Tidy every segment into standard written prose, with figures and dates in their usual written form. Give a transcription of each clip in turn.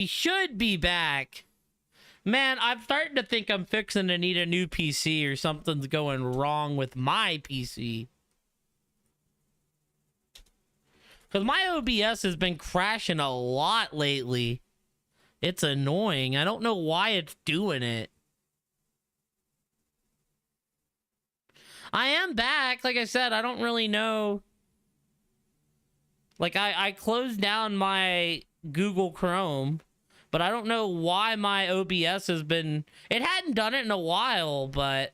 He should be back. Man, I'm starting to think I'm fixing to need a new PC or something's going wrong with my PC. Because my OBS has been crashing a lot lately. It's annoying. I don't know why it's doing it. I am back. Like I said, I don't really know. Like, I closed down my Google Chrome, but I don't know why my OBS has been... It hadn't done it in a while, but...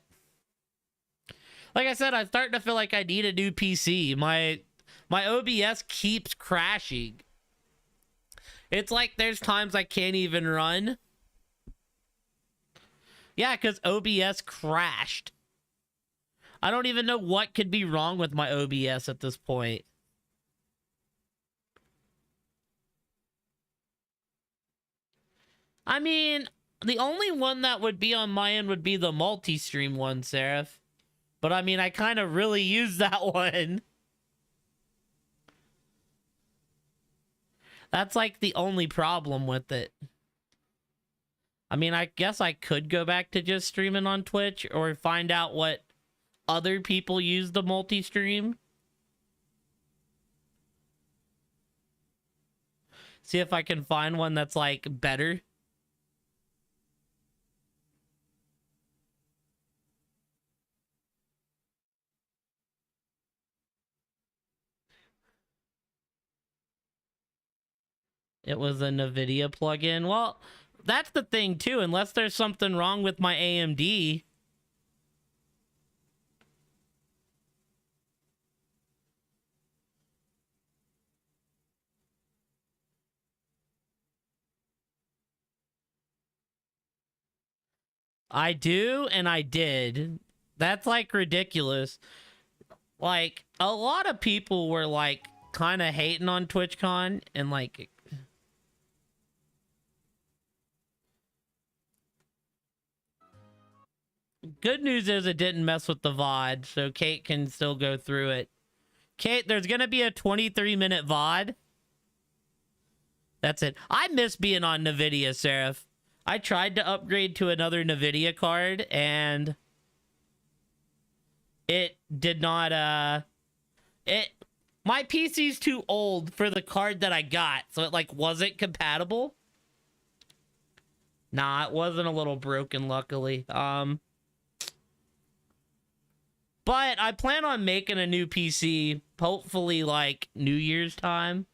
Like I said, I'm starting to feel like I need a new PC. My OBS keeps crashing. It's like there's times I can't even run. Yeah, because OBS crashed. I don't even know what could be wrong with my OBS at this point. I mean, the only one that would be on my end would be the multi-stream one, Seraph. But I mean, I kind of really use that one. That's like the only problem with it. I mean, I guess I could go back to just streaming on Twitch or find out what other people use the multi-stream. See if I can find one that's like better. It was a NVIDIA plugin. Well, that's the thing too. Unless there's something wrong with my AMD. I do, and I did. That's like ridiculous. Like, a lot of people were like kind of hating on TwitchCon and like... Good news is it didn't mess with the VOD, so Kate can still go through it. Kate, there's gonna be a 23-minute VOD. That's it. I miss being on NVIDIA, Seraph. I tried to upgrade to another NVIDIA card, and it did not, my PC's too old for the card that I got, so it, like, wasn't compatible. Nah, it wasn't a little broken, luckily. But I plan on making a new PC, hopefully, like, New Year's time.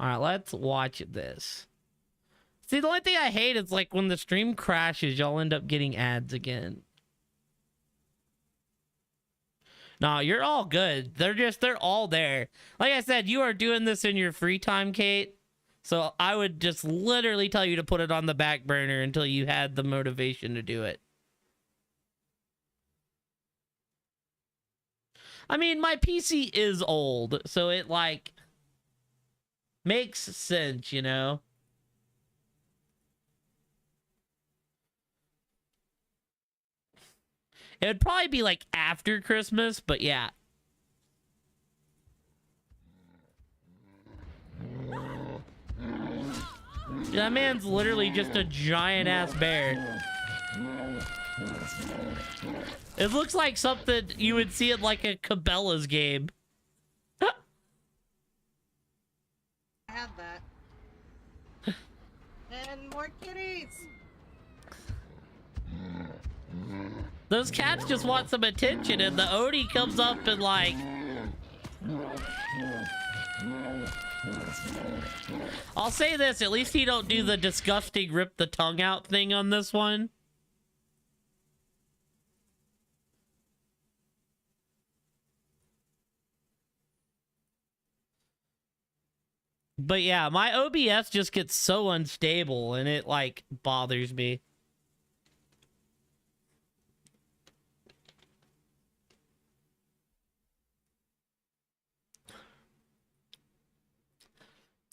Alright, let's watch this. See, the only thing I hate is, like, when the stream crashes, y'all end up getting ads again. No, you're all good. They're all there. Like I said, you are doing this in your free time, Kate. So I would just literally tell you to put it on the back burner until you had the motivation to do it. I mean, my PC is old, so it, like, makes sense, you know? It would probably be, like, after Christmas, but yeah. That man's literally just a giant-ass bear. It looks like something you would see in, like, a Cabela's game. I had that. And more kitties! Those cats just want some attention, and the Odie comes up and, like... I'll say this, at least he don't do the disgusting rip the tongue out thing on this one. But yeah, my OBS just gets so unstable, and it, like, bothers me.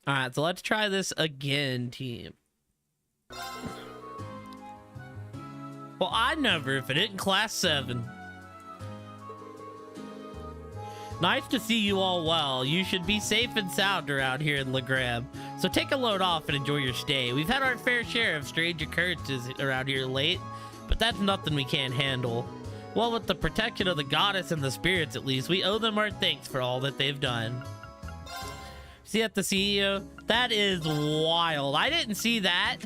Alright, so let's try this again, team. Well, I never, if it isn't Class 7. Nice to see you all well. You should be safe and sound around here in Legram. So take a load off and enjoy your stay. We've had our fair share of strange occurrences around here late, but that's nothing we can't handle. Well, with the protection of the goddess and the spirits at least, we owe them our thanks for all that they've done. See at the CEO? That is wild. I didn't see that.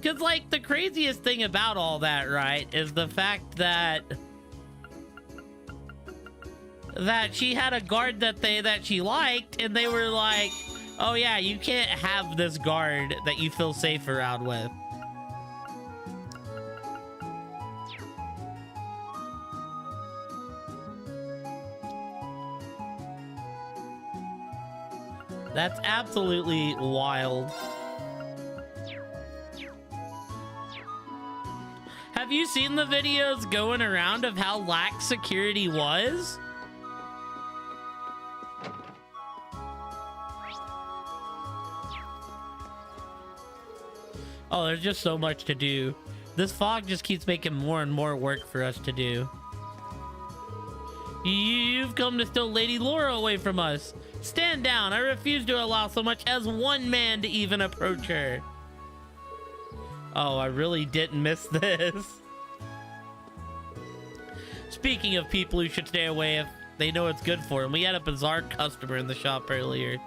Because, like, the craziest thing about all that, right, is the fact that she had a guard that she liked, and they were like, oh yeah, you can't have this guard that you feel safe around with. That's absolutely wild. Have you seen the videos going around of how lax security was? Oh, there's just so much to do. This fog just keeps making more and more work for us to do. You've come to steal Lady Laura away from us. Stand down. I refuse to allow so much as one man to even approach her. Oh, I really didn't miss this. Speaking of people who should stay away if they know it's good for them, we had a bizarre customer in the shop earlier.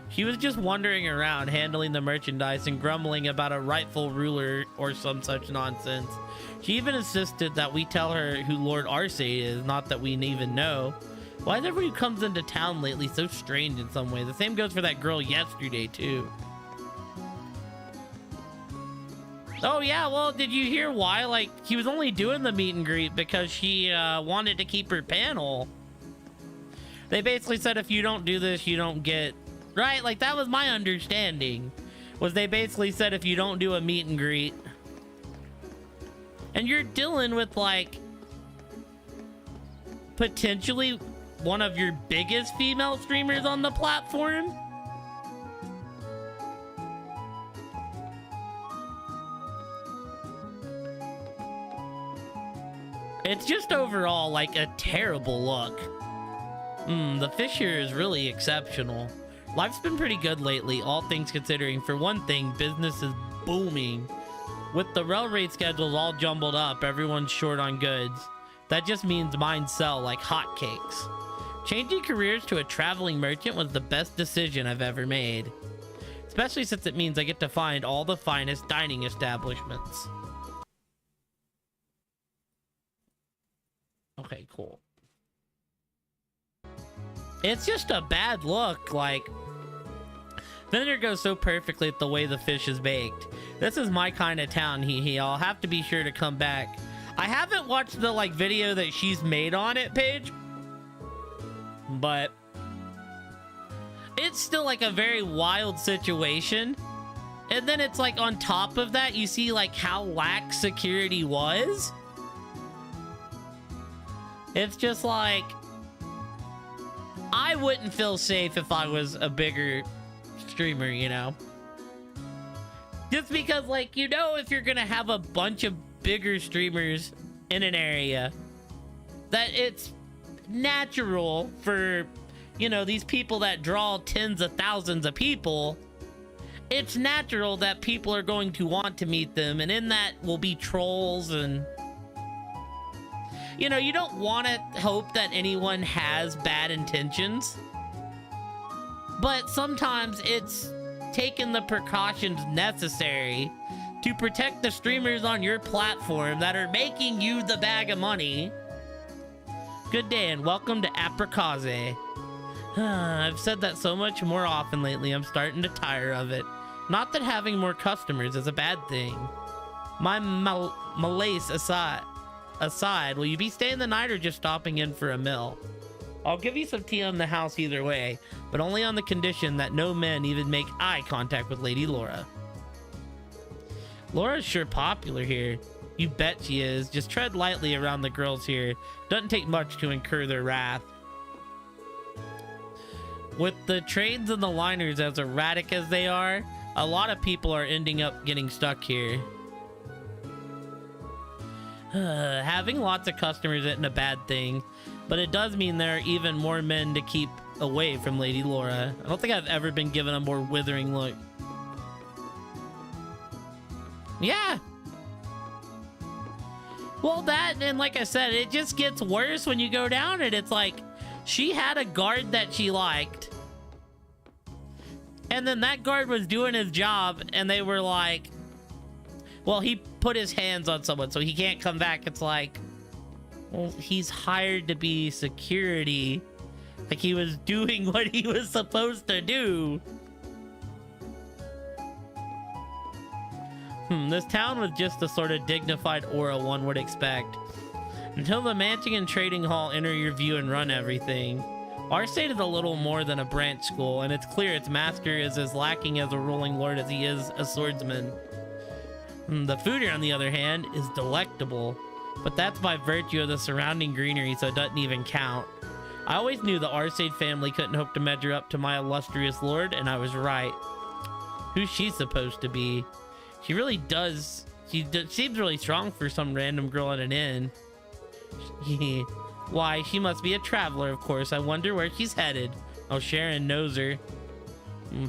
She was just wandering around, handling the merchandise and grumbling about a rightful ruler or some such nonsense. She even insisted that we tell her who Lord Arce is, not that we even know. Why is everyone who comes into town lately so strange in some way? The same goes for that girl yesterday, too. Oh, yeah, well, did you hear why? Like, he was only doing the meet and greet because she wanted to keep her panel. They basically said if you don't do this, you don't get... Right? Like, that was my understanding. Was they basically said if you don't do a meet and greet... And you're dealing with, like... potentially one of your biggest female streamers on the platform? It's just overall like a terrible look. The fish here is really exceptional. Life's been pretty good lately, all things considering. For one thing, business is booming. With the rail rate schedules all jumbled up, everyone's short on goods. That just means mine sell like hotcakes. Changing careers to a traveling merchant was the best decision I've ever made. Especially since it means I get to find all the finest dining establishments. Okay, cool. It's just a bad look, like... Vinegar goes so perfectly with the way the fish is baked. This is my kind of town, hee. I'll have to be sure to come back. I haven't watched the, like, video that she's made on it, Paige. But... it's still, like, a very wild situation. And then it's, like, on top of that, you see, like, how lax security was. It's just like... I wouldn't feel safe if I was a bigger streamer, you know? Just because, like, you know, if you're gonna have a bunch of bigger streamers in an area, that it's natural for, you know, these people that draw tens of thousands of people, it's natural that people are going to want to meet them, and in that will be trolls and... You know, you don't want to hope that anyone has bad intentions, but sometimes it's taking the precautions necessary to protect the streamers on your platform that are making you the bag of money. Good day and welcome to Apricase. I've said that so much more often lately, I'm starting to tire of it. Not that having more customers is a bad thing. My malaise aside, will you be staying the night or just stopping in for a meal? I'll give you some tea on the house either way, but only on the condition that no men even make eye contact with Lady Laura. Laura's sure popular here. You bet she is. Just tread lightly around the girls here. Doesn't take much to incur their wrath. With the trains and the liners as erratic as they are, a lot of people are ending up getting stuck here. Having lots of customers isn't a bad thing, but it does mean there are even more men to keep away from Lady Laura. I don't think I've ever been given a more withering look. Yeah. Well, that, and like I said, it just gets worse when you go down it. It's like, she had a guard that she liked. And then that guard was doing his job, and they were like, well, he put his hands on someone, so he can't come back. It's like, well, he's hired to be security. Like, he was doing what he was supposed to do. This town was just the sort of dignified aura one would expect. Until the Mansion and Trading Hall enter your view and run everything. Our state is a little more than a branch school, and it's clear its master is as lacking as a ruling lord as he is a swordsman. The food here, on the other hand, is delectable, but that's by virtue of the surrounding greenery, so it doesn't even count. I always knew the Arcade family couldn't hope to measure up to my illustrious lord, and I was right. Who's she supposed to be? She really does. She seems really strong for some random girl at an inn. Why, she must be a traveler, of course. I wonder where she's headed. Oh, Sharon knows her.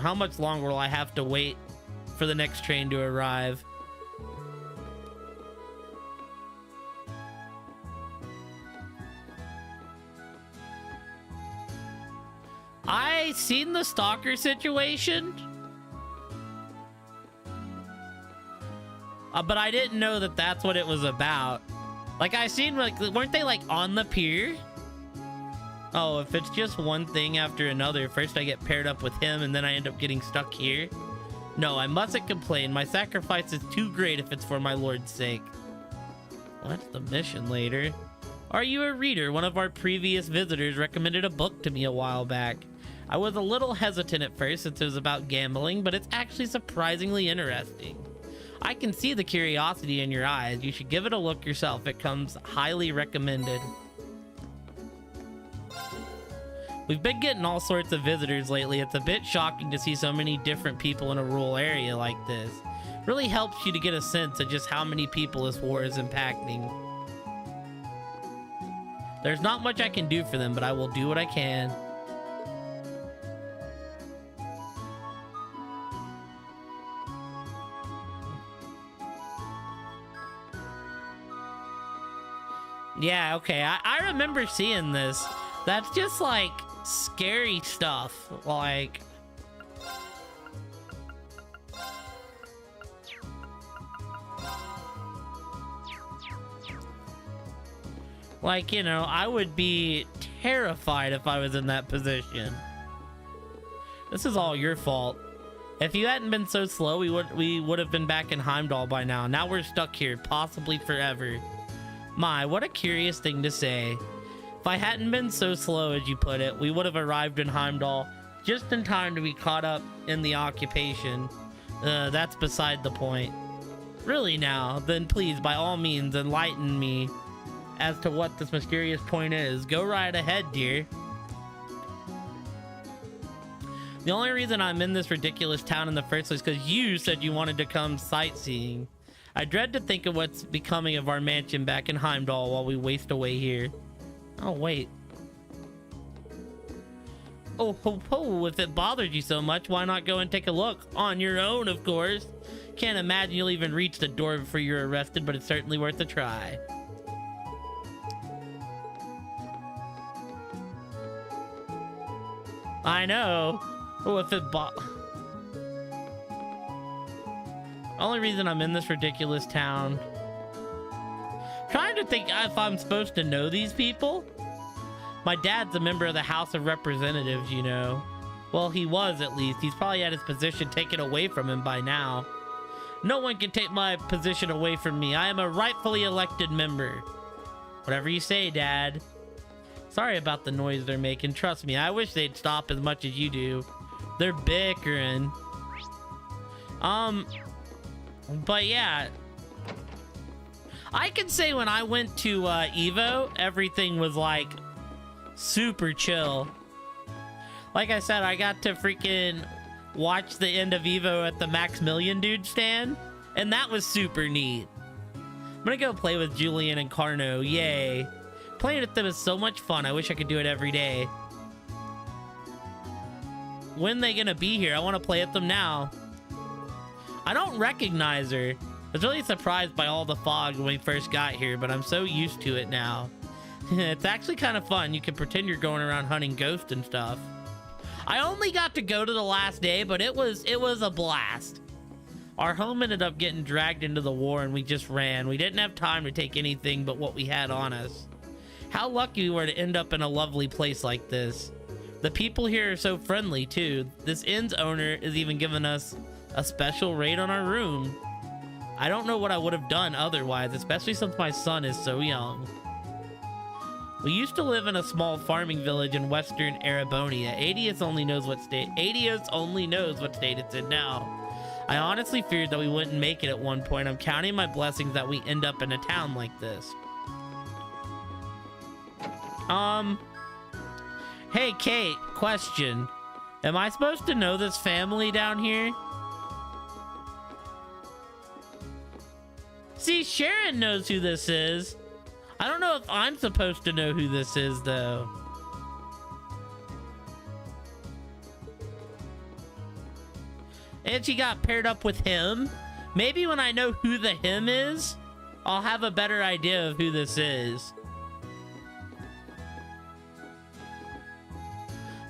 How much longer will I have to wait for the next train to arrive? I seen the stalker situation, but I didn't know that that's what it was about. Like, I seen, like, weren't they like on the pier? Oh, if it's just one thing after another, first I get paired up with him and then I end up getting stuck here. No, I mustn't complain. My sacrifice is too great if it's for my lord's sake. What's the mission later? Are you a reader? One of our previous visitors recommended a book to me a while back. I was a little hesitant at first since it was about gambling, but it's actually surprisingly interesting. I can see the curiosity in your eyes. You should give it a look yourself. It comes highly recommended. We've been getting all sorts of visitors lately. It's a bit shocking to see so many different people in a rural area like this. Really helps you to get a sense of just how many people this war is impacting. There's not much I can do for them, but I will do what I can. Yeah, okay, I remember seeing this. That's just like scary stuff. Like, you know, I would be terrified if I was in that position. This is all your fault. If you hadn't been so slow, we would have been back in Heimdall by now. Now we're stuck here, possibly forever. My, what a curious thing to say. If I hadn't been so slow, as you put it, we would have arrived in Heimdall just in time to be caught up in the occupation. That's beside the point. Really now, then please, by all means, enlighten me as to what this mysterious point is. Go right ahead, dear. The only reason I'm in this ridiculous town in the first place is because you said you wanted to come sightseeing. I dread to think of what's becoming of our mansion back in Heimdall while we waste away here. Oh, wait. Oh, ho, ho, if it bothered you so much, why not go and take a look? On your own, of course. Can't imagine you'll even reach the door before you're arrested, but it's certainly worth a try. I know. Oh, if it only reason I'm in this ridiculous town. Trying to think if I'm supposed to know these people. My dad's a member of the House of Representatives, you know. Well, he was at least. He's probably had his position taken away from him by now. No one can take my position away from me. I am a rightfully elected member. Whatever you say, Dad. Sorry about the noise they're making. Trust me, I wish they'd stop as much as you do. They're bickering. But yeah, I can say when I went to Evo, everything was like super chill. Like I said, I got to freaking watch the end of Evo at the Maximilian dude stand, and that was super neat. I'm gonna go play with Julian and Carno. Yay. Playing with them is so much fun. I wish I could do it every day. when they gonna be here? I want to play at them now. I don't recognize her. I was really surprised by all the fog when we first got here, but I'm so used to it now. It's actually kind of fun. You can pretend you're going around hunting ghosts and stuff. I only got to go to the last day, but it was a blast. Our home ended up getting dragged into the war and we just ran. We didn't have time to take anything but what we had on us. How lucky we were to end up in a lovely place like this. The people here are so friendly too. This inn's owner is even giving us a special rate on our room. I don't know what I would have done otherwise, especially since my son is so young. We used to live in a small farming village in western Erebonia. Adius only knows what state it's in now. I honestly feared that we wouldn't make it at one point. I'm counting my blessings that we end up in a town like this. Hey Kate, question. Am I supposed to know this family down here? See, Sharon knows who this is. I don't know if I'm supposed to know who this is, though. And she got paired up with him. Maybe when I know who the him is, I'll have a better idea of who this is.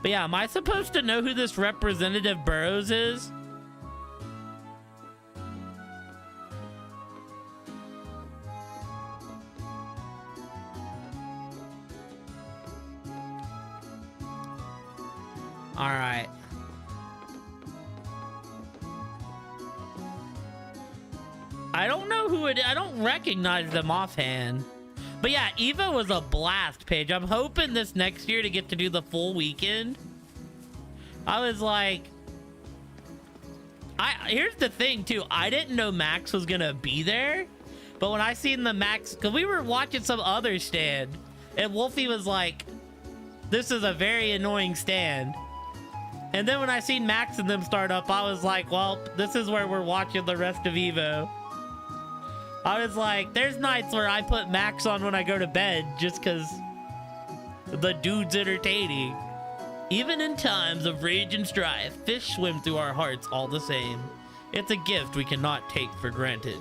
But yeah, am I supposed to know who this Representative Burrows is? All right. I don't know who it is. I don't recognize them offhand. But yeah, Eva was a blast, Paige. I'm hoping this next year to get to do the full weekend. I was like... Here's the thing, too. I didn't know Max was gonna be there. But when I seen the Max... Because we were watching some other stand. And Wolfie was like... This is a very annoying stand. And then when I seen Max and them start up, I was like, well, this is where we're watching the rest of Evo. I was like, there's nights where I put Max on when I go to bed just because the dude's entertaining. Even in times of rage and strife, fish swim through our hearts all the same. It's a gift we cannot take for granted.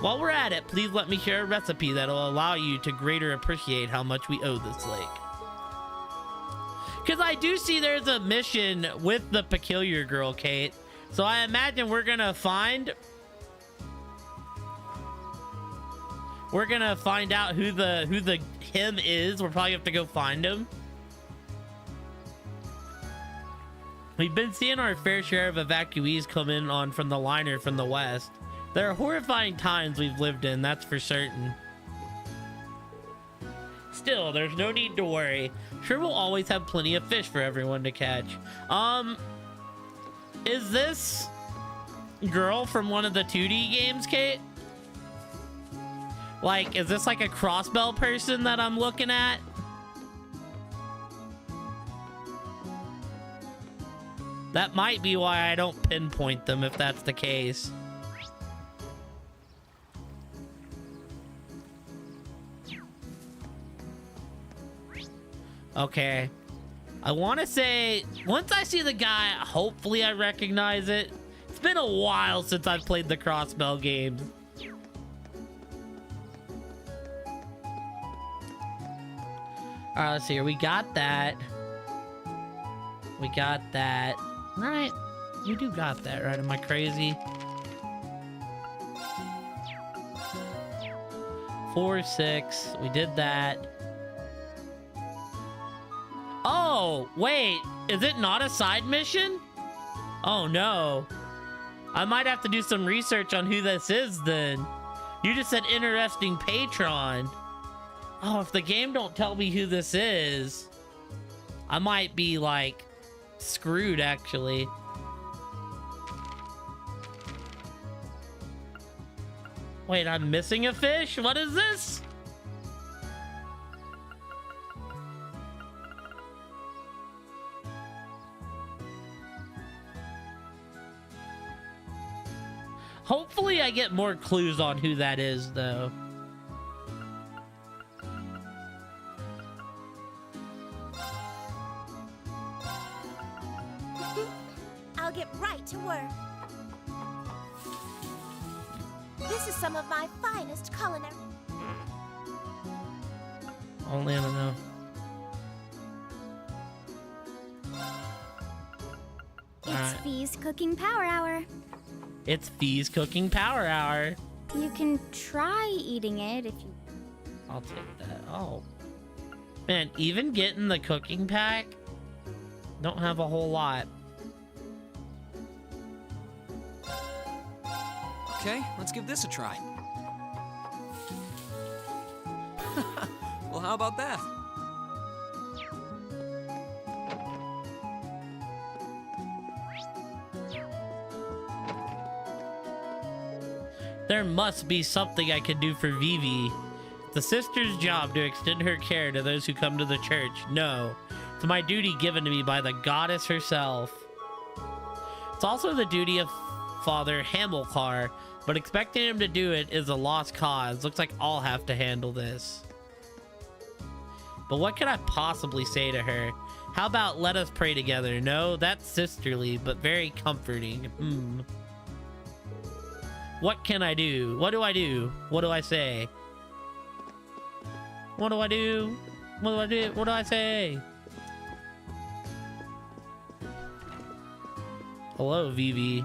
While we're at it, please let me share a recipe that'll allow you to greater appreciate how much we owe this lake. Because I do see there's a mission with the peculiar girl, Kate. So I imagine we're gonna find out who the him is. We'll probably have to go find him. We've been seeing our fair share of evacuees come in on from the liner from the west. There are horrifying times we've lived in, that's for certain. Still, there's no need to worry. Sure, we'll always have plenty of fish for everyone to catch. Is this girl from one of the 2D games, Kate? Like, is this like a crossbell person that I'm looking at? That might be why I don't pinpoint them if that's the case. Okay. I want to say, once I see the guy, hopefully I recognize it. It's been a while since I've played the crossbell games. All right, let's see here. We got that. We got that. Right. You do got that, right? Am I crazy? 4, 6. We did that. Oh, wait. Is it not a side mission? Oh, no. I might have to do some research on who this is, then. You just said interesting patron. Oh, if the game don't tell me who this is, I might be, like, screwed, actually. Wait, I'm missing a fish? What is this? Hopefully I get more clues on who that is, though. This is some of my finest culinary. Only I don't know. It's Alright. Fee's Cooking Power Hour. It's Fee's Cooking Power Hour. You can try eating it if you... I'll take that. Oh. Man, even getting the cooking pack, don't have a whole lot. Okay, let's give this a try. Well, how about that? There must be something I can do for Vivi. The sister's job to extend her care to those who come to the church. No, it's my duty given to me by the goddess herself. It's also the duty of Father Hamilcar, but expecting him to do it is a lost cause. Looks like I'll have to handle this. But what could I possibly say to her? How about let us pray together? No, that's sisterly, but very comforting. What can I do? What do I do? What do I say? What do I do? What do I do? What do I say? Hello, Vivi.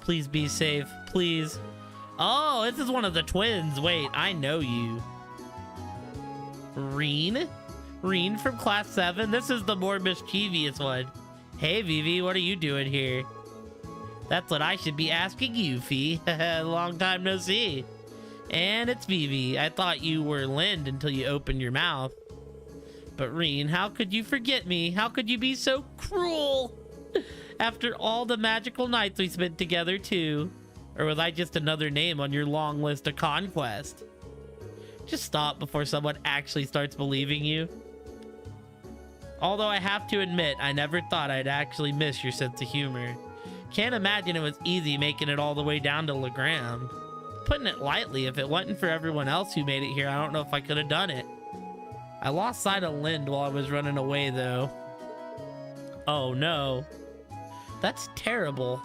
Please be safe. Please. Oh, this is one of the twins. Wait, I know you. Reen? Reen from class 7? This is the more mischievous one. Hey, Vivi, what are you doing here? That's what I should be asking you, Fee. Long time no see. And it's Vivi. I thought you were Lind until you opened your mouth. But Reen, how could you forget me? How could you be so cruel? After all the magical nights we spent together too. Or was I just another name on your long list of conquest? Just stop before someone actually starts believing you. Although I have to admit, I never thought I'd actually miss your sense of humor. Can't imagine it was easy making it all the way down to Legram. Putting it lightly, if it wasn't for everyone else who made it here, I don't know if I could have done it. I lost sight of Lind while I was running away, though. Oh no. That's terrible.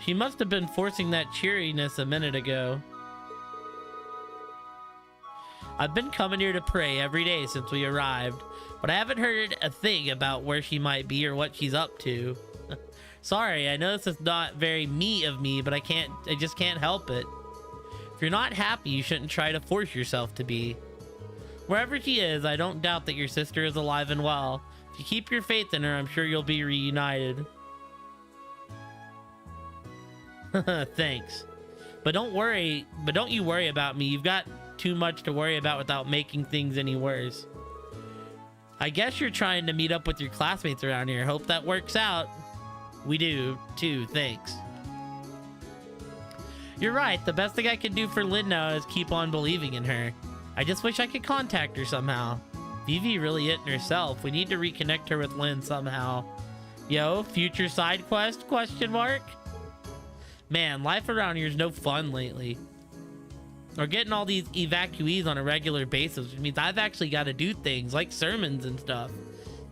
She must have been forcing that cheeriness a minute ago. I've been coming here to pray every day since we arrived, but I haven't heard a thing about where she might be or what she's up to. Sorry, I know this is not very me of me, but I just can't help it. If you're not happy, you shouldn't try to force yourself to be. Wherever she is, I don't doubt that your sister is alive and well. If you keep your faith in her, I'm sure you'll be reunited. Thanks. But don't you worry about me. You've got too much to worry about without making things any worse. I guess you're trying to meet up with your classmates around here. Hope that works out. We do, too. Thanks. You're right. The best thing I can do for Lind now is keep on believing in her. I just wish I could contact her somehow. Vivi really it in herself. We need to reconnect her with Lind somehow. Yo, future side quest? Question mark? Man, life around here is no fun lately. We're getting all these evacuees on a regular basis, which means I've actually got to do things like sermons and stuff.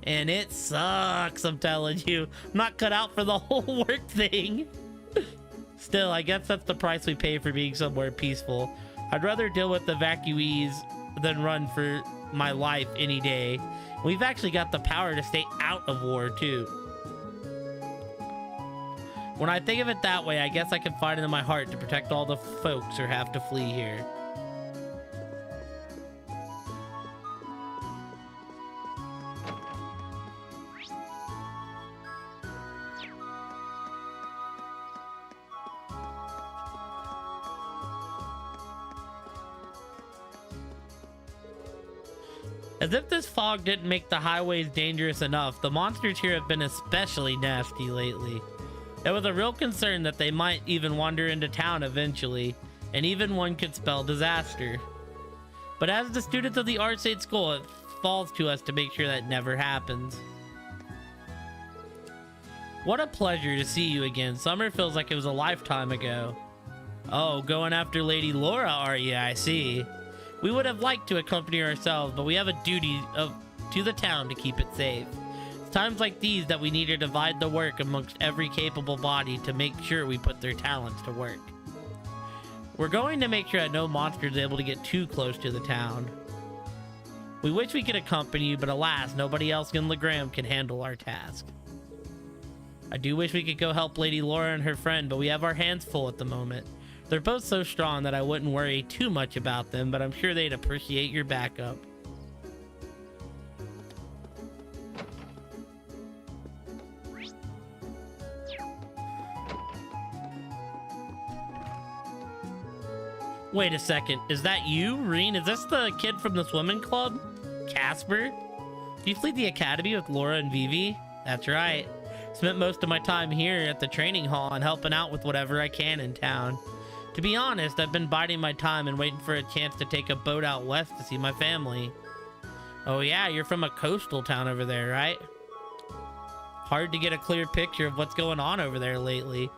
And it sucks, I'm telling you. I'm not cut out for the whole work thing. Still, I guess that's the price we pay for being somewhere peaceful. I'd rather deal with evacuees than run for my life any day. We've actually got the power to stay out of war, too. When I think of it that way, I guess I can find it in my heart to protect all the folks who have to flee here. As if this fog didn't make the highways dangerous enough, the monsters here have been especially nasty lately. It was a real concern that they might even wander into town eventually, and even one could spell disaster. But as the students of the Arcade School, it falls to us to make sure that never happens. What a pleasure to see you again. Summer feels like it was a lifetime ago. Oh, going after Lady Laura, are you? I see. We would have liked to accompany her ourselves, but we have a duty to the town to keep it safe. It's Times like these that we need to divide the work amongst every capable body to make sure we put their talents to work. We're going to make sure that no monster is able to get too close to the town. We wish we could accompany you, but alas, nobody else in Legram can handle our task. I do wish we could go help Lady Laura and her friend, but we have our hands full at the moment. They're both so strong that I wouldn't worry too much about them, but I'm sure they'd appreciate your backup. Wait a second, is that you, Reen? Is this the kid from the swimming club? Casper? Do you flee the academy with Laura and Vivi? That's right. Spent most of my time here at the training hall and helping out with whatever I can in town. To be honest, I've been biding my time and waiting for a chance to take a boat out west to see my family. Oh yeah, you're from a coastal town over there, right? Hard to get a clear picture of what's going on over there lately.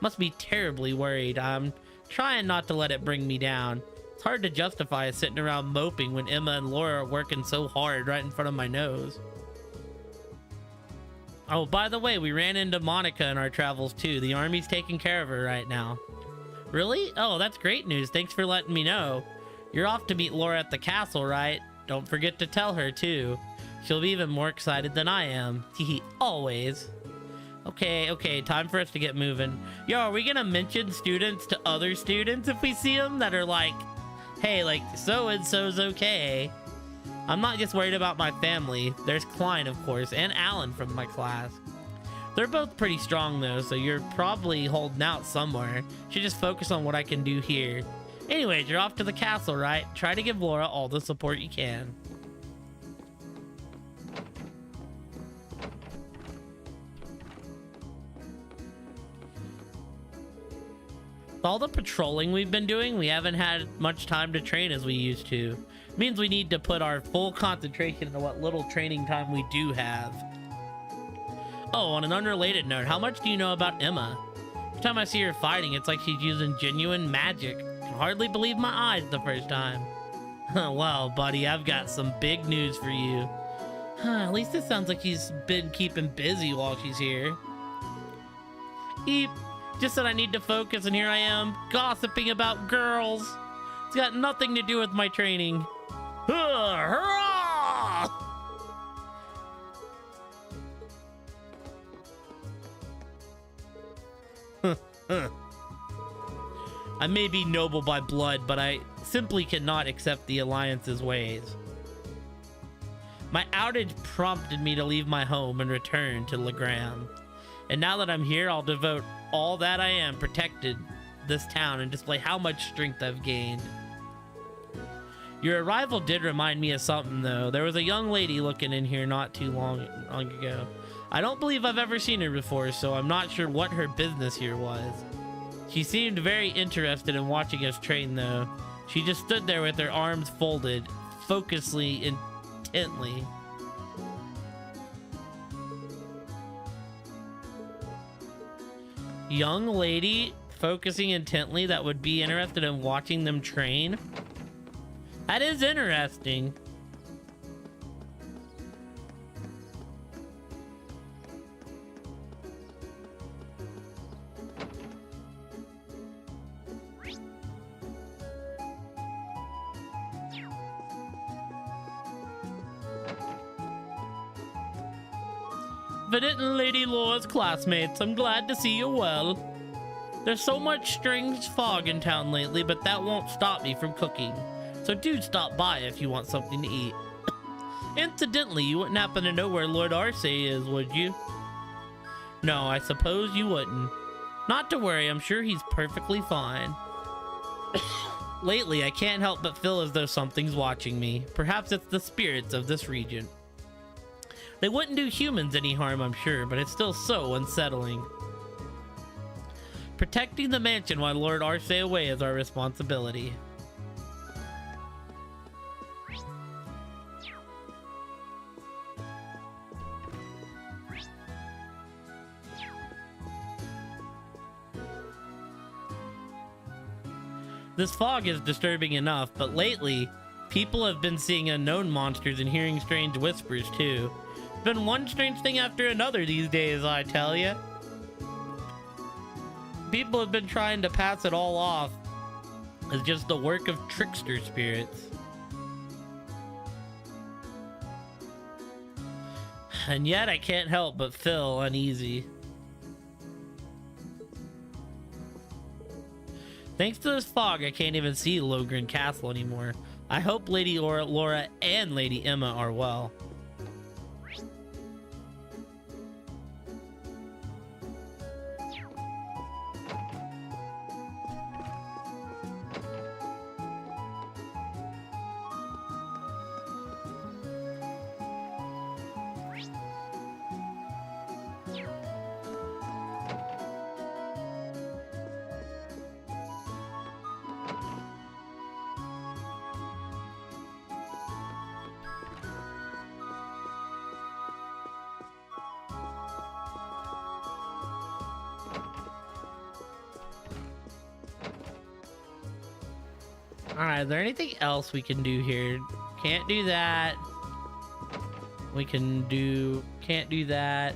Must be terribly worried. I'm trying not to let it bring me down. It's hard to justify sitting around moping when Emma and Laura are working so hard right in front of my nose. Oh, by the way, we ran into Monica in our travels too. The army's taking care of her right now. Really? Oh, that's great news. Thanks for letting me know. You're off to meet Laura at the castle, right? Don't forget to tell her too. She'll be even more excited than I am. Hehe, always. Okay, time for us to get moving. Yo, are we gonna mention students to other students if we see them that are like, hey, like, so-and-so's okay? I'm not just worried about my family. There's Klein, of course, and Alan from my class. They're both pretty strong, though, so you're probably holding out somewhere. Should just focus on what I can do here. Anyways, you're off to the castle, right? Try to give Laura all the support you can. With all the patrolling we've been doing, we haven't had much time to train as we used to. Means we need to put our full concentration into what little training time we do have. Oh, on an unrelated note, how much do you know about Emma? Every time I see her fighting, it's like she's using genuine magic. I can hardly believe my eyes the first time. Well, buddy, I've got some big news for you. At least it sounds like she's been keeping busy while she's here. Eep. Just said I need to focus, and here I am, gossiping about girls. It's got nothing to do with my training. Hurrah! I may be noble by blood, but I simply cannot accept the Alliance's ways. My outage prompted me to leave my home and return to Legram. And now that I'm here, I'll devote all that I am protected this town and display how much strength I've gained. Your arrival did remind me of something, though. There was a young lady looking in here not too long ago. I don't believe I've ever seen her before, so I'm not sure what her business here was. She seemed very interested in watching us train, though. She just stood there with her arms folded, focusing intently. Young lady focusing intently that would be interested in watching them train? That is interesting. Vidit and Lady Laura's classmates, I'm glad to see you well. There's so much strange fog in town lately, but that won't stop me from cooking. So do stop by if you want something to eat. Incidentally, you wouldn't happen to know where Lord Arce is, would you? No, I suppose you wouldn't. Not to worry, I'm sure he's perfectly fine. Lately, I can't help but feel as though something's watching me. Perhaps it's the spirits of this region. They wouldn't do humans any harm, I'm sure, but it's still so unsettling. Protecting the mansion while Lord Arce away is our responsibility. This fog is disturbing enough, but lately, people have been seeing unknown monsters and hearing strange whispers too. been one strange thing after another these days, I tell you. People have been trying to pass it all off as just the work of trickster spirits. And yet I can't help but feel uneasy. Thanks to this fog, I can't even see Lohgrin Castle anymore. I hope Lady Laura and Lady Emma are well. Alright, is there anything else we can do here? Can't do that. We can do... Can't do that.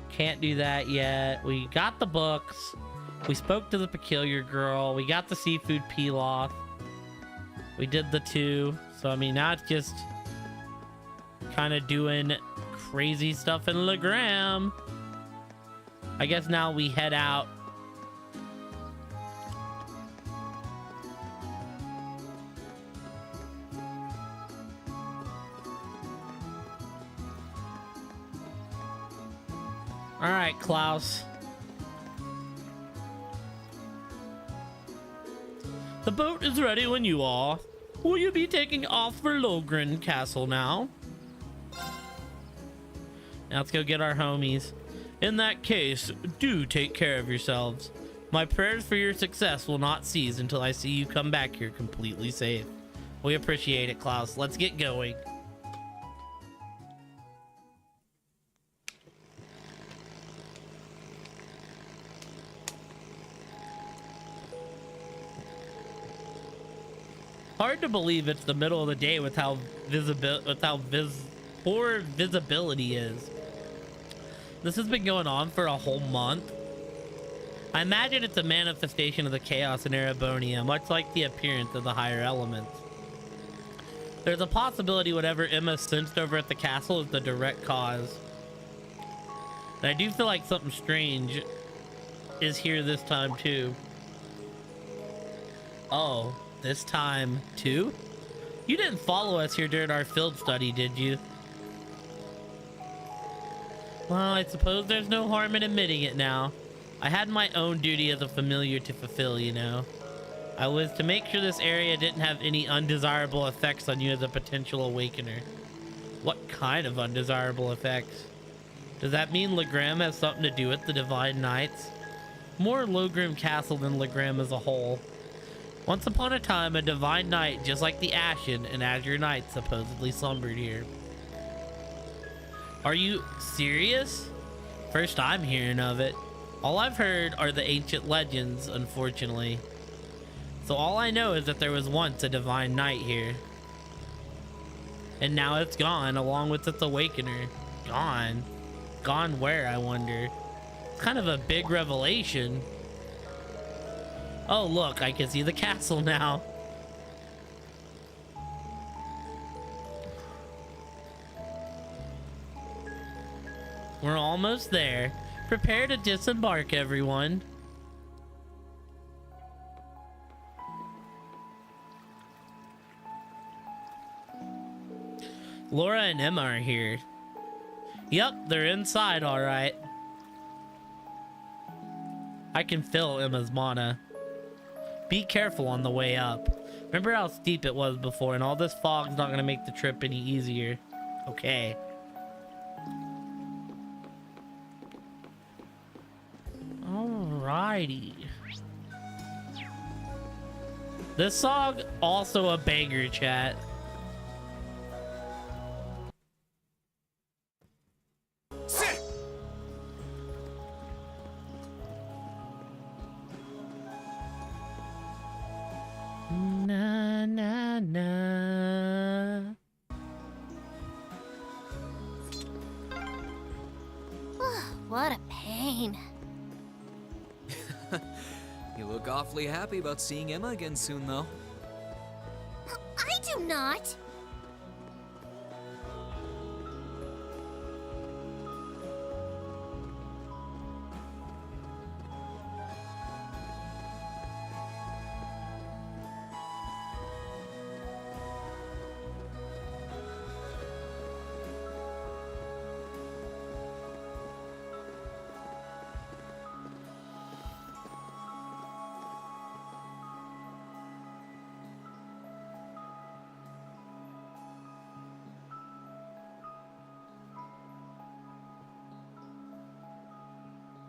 Can't do that yet. We got the books. We spoke to the peculiar girl. We got the seafood pilaf. We did the 2. So, I mean, now it's just kind of doing crazy stuff in Legram. I guess now we head out. All right, Klaus. The boat is ready when you are. Will you be taking off for Lohgrin Castle now? Now let's go get our homies. In that case, do take care of yourselves. My prayers for your success will not cease until I see you come back here completely safe. We appreciate it, Klaus. Let's get going. Hard to believe it's the middle of the day with how poor visibility is. This has been going on for a whole month. I imagine it's a manifestation of the chaos in Erebonia, much like the appearance of the higher elements. There's a possibility whatever Emma sensed over at the castle is the direct cause. And I do feel like something strange is here this time too. Oh. This time, too? You didn't follow us here during our field study, did you? Well, I suppose there's no harm in admitting it now. I had my own duty as a familiar to fulfill, you know. I was to make sure this area didn't have any undesirable effects on you as a potential awakener. What kind of undesirable effects? Does that mean Legram has something to do with the Divine Knights? More Lohgrin Castle than Legram as a whole. Once upon a time, a divine knight, just like the Ashen and Azure Knights, supposedly slumbered here. Are you serious? First I'm hearing of it. All I've heard are the ancient legends, unfortunately. So all I know is that there was once a divine knight here. And now it's gone, along with its awakener. Gone? Gone where, I wonder? It's kind of a big revelation. Oh, look, I can see the castle now. We're almost there. Prepare to disembark, everyone. Laura and Emma are here. Yep, they're inside, all right. I can feel Emma's mana. Be careful on the way up. Remember how steep it was before, and all this fog's not gonna make the trip any easier. Okay. Alrighty. This song also a banger, chat. Na na na. What a pain. You look awfully happy about seeing Emma again soon, though. I do not.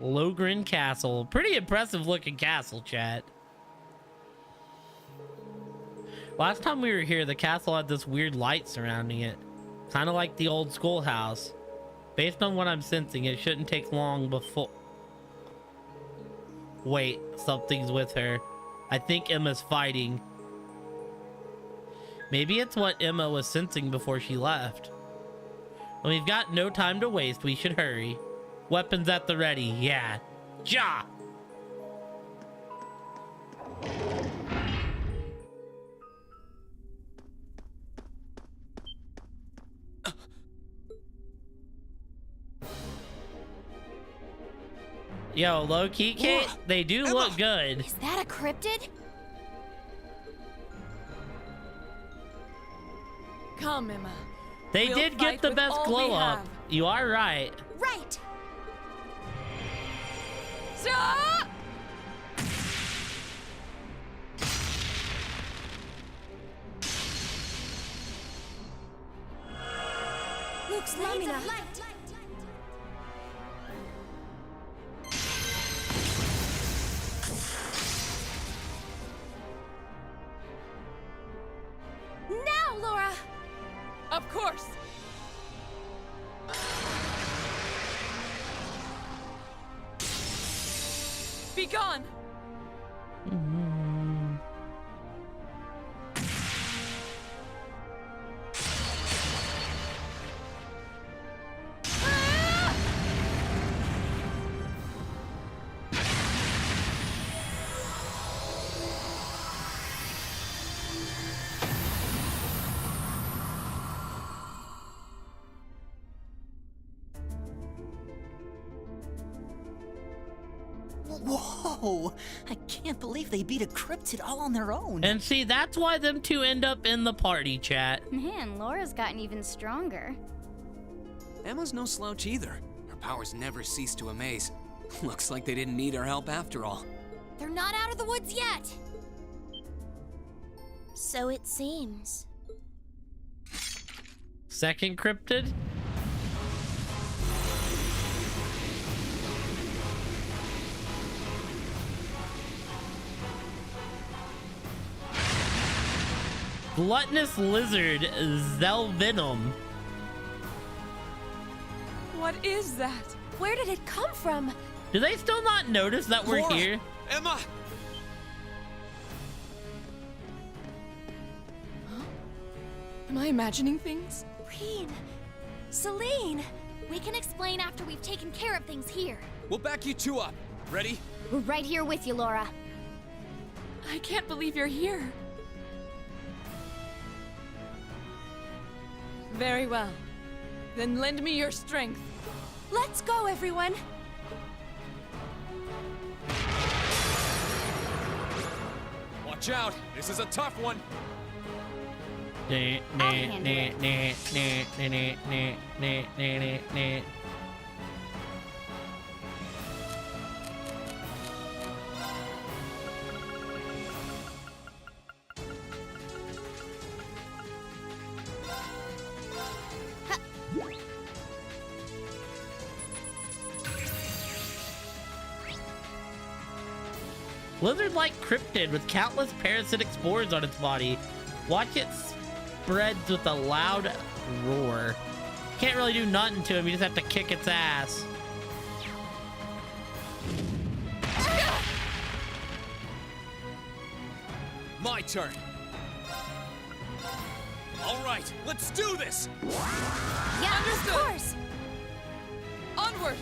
Logren Castle. Pretty impressive looking castle, chat. Last time we were here, the castle had this weird light surrounding it. Kind of like the old schoolhouse. Based on what I'm sensing, it shouldn't take long before... Wait, something's with her. I think Emma's fighting. Maybe it's what Emma was sensing before she left. Well, we've got no time to waste. We should hurry. Weapons at the ready. Yeah. Ja! Yo, low-key, Kate, they do look good. Is that a cryptid? Come, Emma. They We'll did get fight the with best all glow we up. have. You are right. Right. Stop! Luke's Lamina. Now, Laura. Of course. Be gone. Whoa! I can't believe they beat a cryptid all on their own. And see, that's why them two end up in the party, chat. Man, Laura's gotten even stronger. Emma's no slouch either. Her powers never cease to amaze. Looks like they didn't need our help after all. They're not out of the woods yet. So it seems. Second cryptid? Gluttonous lizard Zelvenom. What is that? Where did it come from? Do they still not notice that we're Laura! here? Emma! Am I imagining things? Reen. Celine. We can explain after we've taken care of things here. We'll back you two up. Ready? We're right here with you, Laura. I can't believe you're here. Very well. Then lend me your strength. Let's go, everyone. Watch out! This is a tough one! handle it. Lizard-like cryptid with countless parasitic spores on its body. Watch it spreads with a loud roar. Can't really do nothing to him, you just have to kick its ass. My turn. All right, let's do this! Yeah, of course. Onward!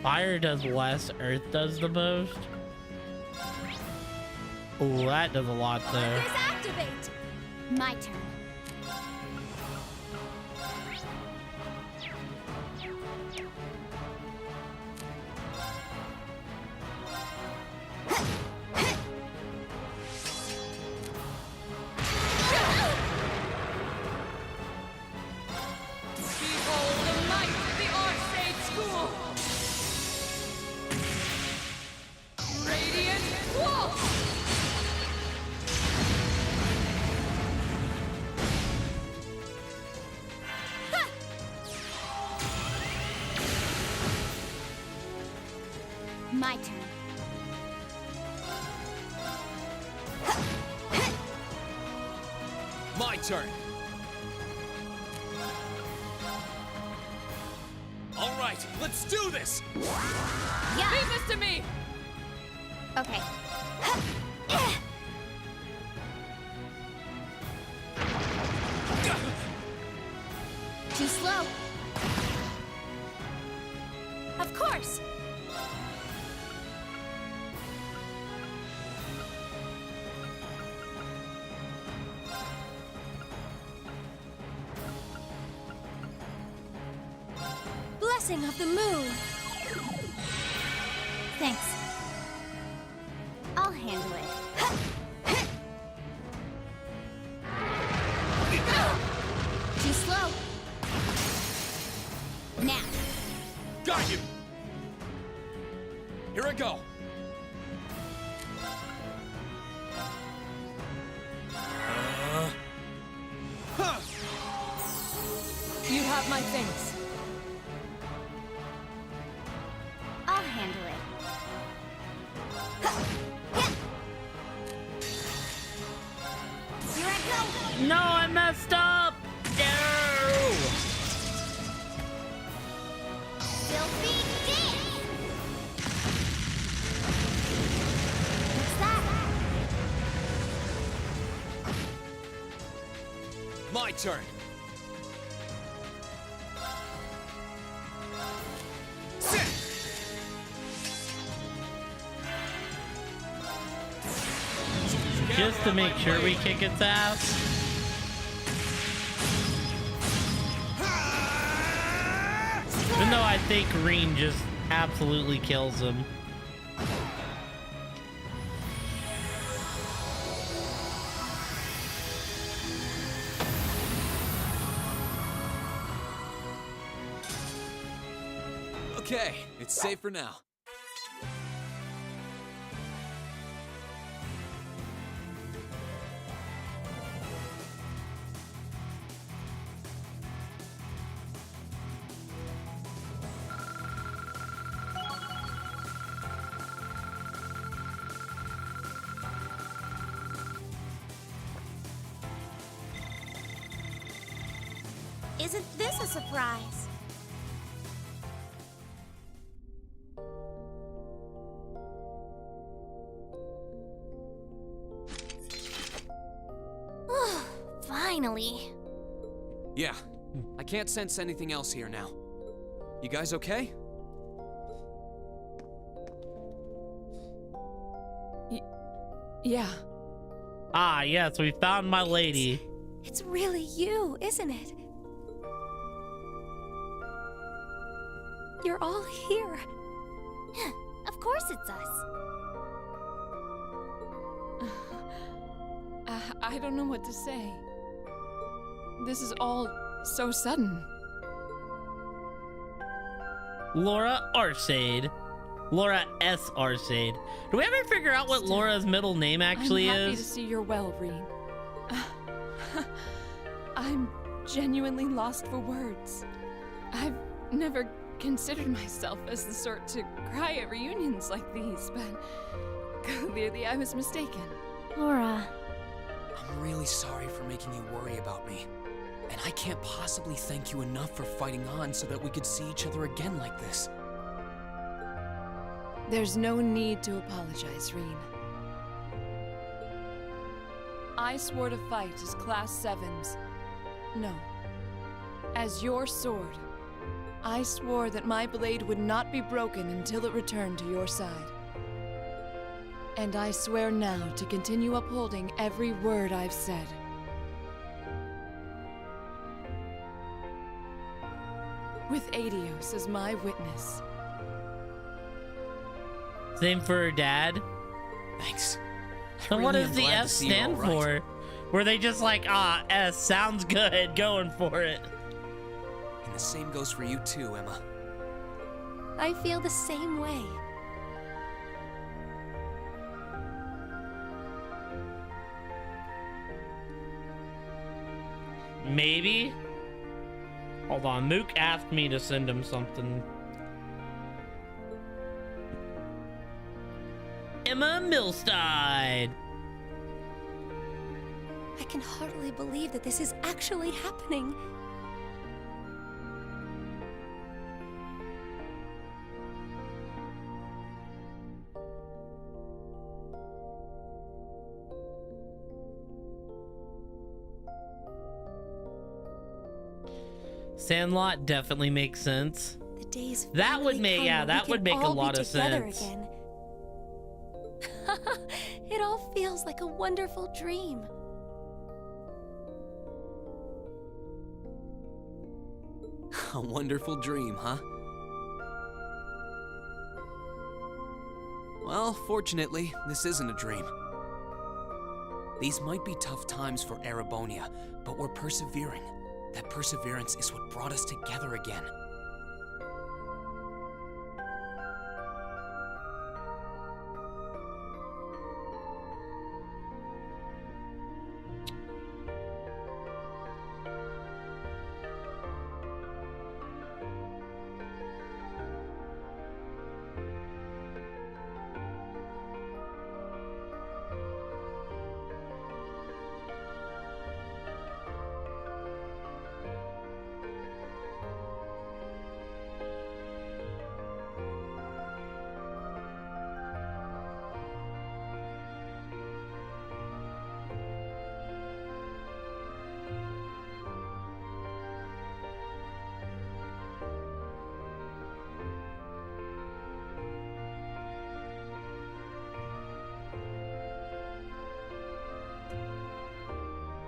Fire does less, earth does the most. Oh, that does a lot though. Markers activate! My turn. Behold the might of the Arcade School! Radiant Waltz! My turn. My turn. All right, let's do this. Yeah. Leave this to me! Okay. Too slow. Of course. Blessing of the moon. Thanks. I'll handle it. Too slow. Now. Got you. Here I go. You have my thanks. I'll handle it. Here I go. No, I messed up. No. Filthy dance. What's that? My turn. Sit. Just to make sure we kick its ass. Even though I think Reen just absolutely kills him. Okay, it's safer now. Isn't this a surprise? Finally. Yeah, I can't sense anything else here now. You guys okay? Yeah. Ah, yes, we found my lady. It's really you, isn't it? You're all here. Of course it's us. I don't know what to say. This is all so sudden. Laura Arcade. Laura S. Arcade. Do we ever figure out what Laura's middle name actually I'm happy to is? see you're well, Reen. I'm genuinely lost for words. I've never considered myself as the sort to cry at reunions like these, but clearly I was mistaken. Laura. I'm really sorry for making you worry about me. And I can't possibly thank you enough for fighting on so that we could see each other again like this. There's no need to apologize, Reen. I swore to fight as Class 7's. No. As your sword. I swore that my blade would not be broken until it returned to your side. And I swear now to continue upholding every word I've said. With Aidios as my witness. Same for her dad. Thanks. And what Really does am the glad to S see you stand all right. for? Were they just like, ah, S sounds good, going for it? And the same goes for you too, Emma. I feel the same way. Maybe? Hold on, Mook asked me to send him something. Emma Milstein! I can hardly believe that this is actually happening. Sandlot definitely makes sense. The days That would finally make- come yeah, when that we would can make a all be lot of together sense. again. It all feels like a wonderful dream. A wonderful dream, huh? Well, fortunately, this isn't a dream. These might be tough times for Erebonia, but we're persevering. That perseverance is what brought us together again.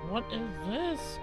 What is this?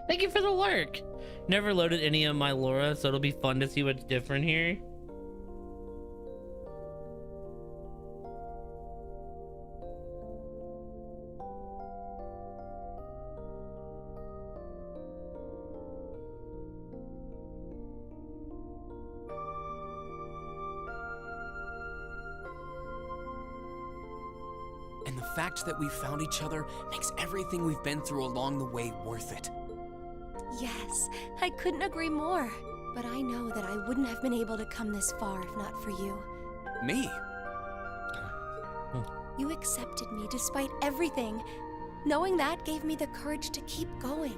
Thank you for the work. Never loaded any of my Laura, so it'll be fun to see what's different here. And the fact that we found each other makes everything we've been through along the way worth it. Yes, I couldn't agree more. But I know that I wouldn't have been able to come this far if not for you. Me? You accepted me despite everything. Knowing that gave me the courage to keep going.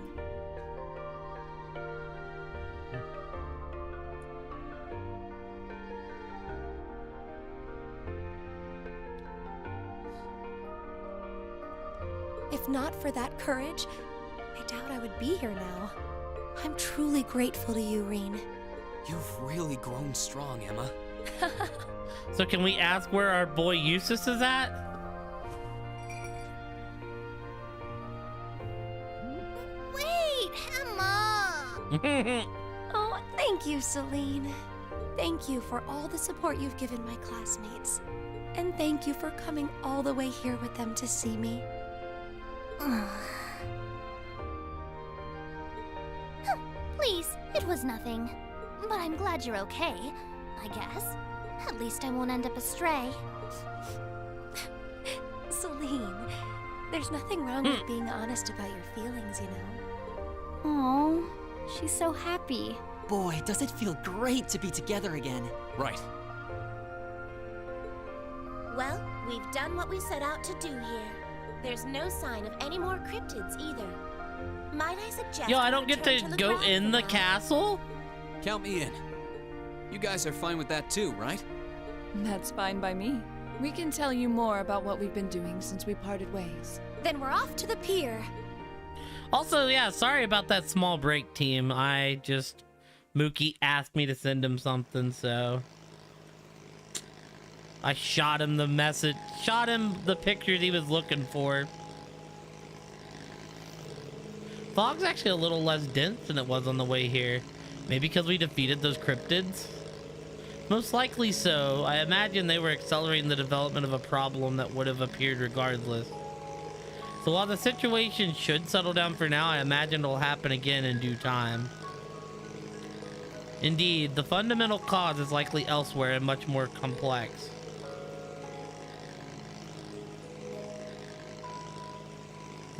If not for that courage, I doubt I would be here now. I'm truly grateful to you, Reen. You've really grown strong, Emma. So can we ask where our boy Eustace is at? Wait, Emma! Oh, thank Thank you, Celine. Thank you for all the support you've given my classmates. And thank you for coming all the way here with them to see me. Please, it was nothing. But I'm glad you're okay, I guess. At least I won't end up astray. Celine, there's nothing wrong with being honest about your feelings, you know. Oh, she's so happy. Boy, does it feel great to be together again. Right. Well, we've done what we set out to do here. There's no sign of any more cryptids either. Might I suggest Yo, I we don't get return to the go ground in for the now? castle? Count me in. You guys are fine with that too, right? That's fine by me. We can tell you more about what we've been doing since we parted ways. Then we're off to the pier. Also, yeah, sorry about that small break, team. Mookie asked me to send him something, so I shot him the pictures he was looking for. Fog's actually a little less dense than it was on the way here. Maybe because we defeated those cryptids? Most likely so. I imagine they were accelerating the development of a problem that would have appeared regardless. So while the situation should settle down for now, I imagine it'll happen again in due time. Indeed, the fundamental cause is likely elsewhere and much more complex.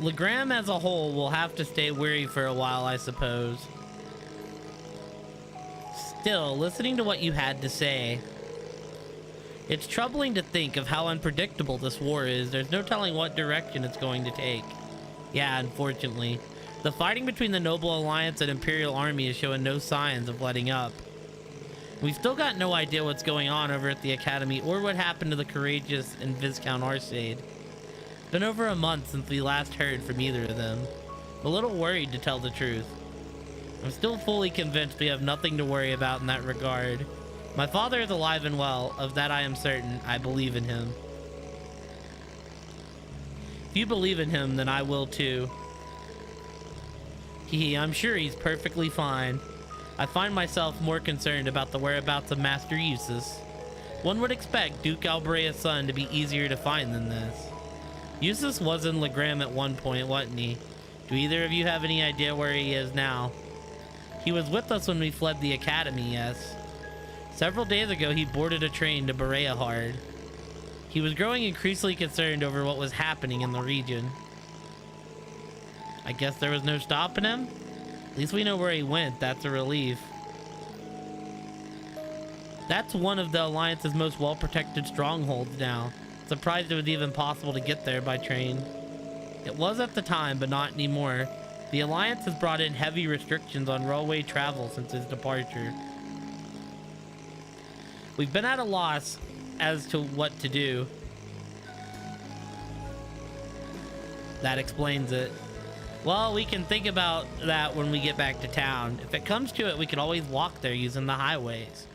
Legram as a whole will have to stay weary for a while, I suppose. Still, listening to what you had to say, it's troubling to think of how unpredictable this war is. There's no telling what direction it's going to take. Yeah, unfortunately. The fighting between the Noble Alliance and Imperial Army is showing no signs of letting up. We've still got no idea what's going on over at the Academy or what happened to the Courageous and Viscount Arcade. It's been over a month since we last heard from either of them. I'm a little worried, to tell the truth. I'm still fully convinced we have nothing to worry about in that regard. My father is alive and well, of that I am certain. I believe in him. If you believe in him, then I will too. I'm sure he's perfectly fine. I find myself more concerned about the whereabouts of Master Eustace. One would expect Duke Albrea's son to be easier to find than this. Eustace was in Legram at one point, wasn't he? Do either of you have any idea where he is now? He was with us when we fled the Academy, yes. Several days ago, he boarded a train to Bereahard. He was growing increasingly concerned over what was happening in the region. I guess there was no stopping him? At least we know where he went. That's a relief. That's one of the Alliance's most well-protected strongholds now. Surprised it was even possible to get there by train. It was at the time, but not anymore. The Alliance has brought in heavy restrictions on railway travel since his departure. We've been at a loss as to what to do. That explains it. Well, we can think about that when we get back to town. If it comes to it, we could always walk there using the highways.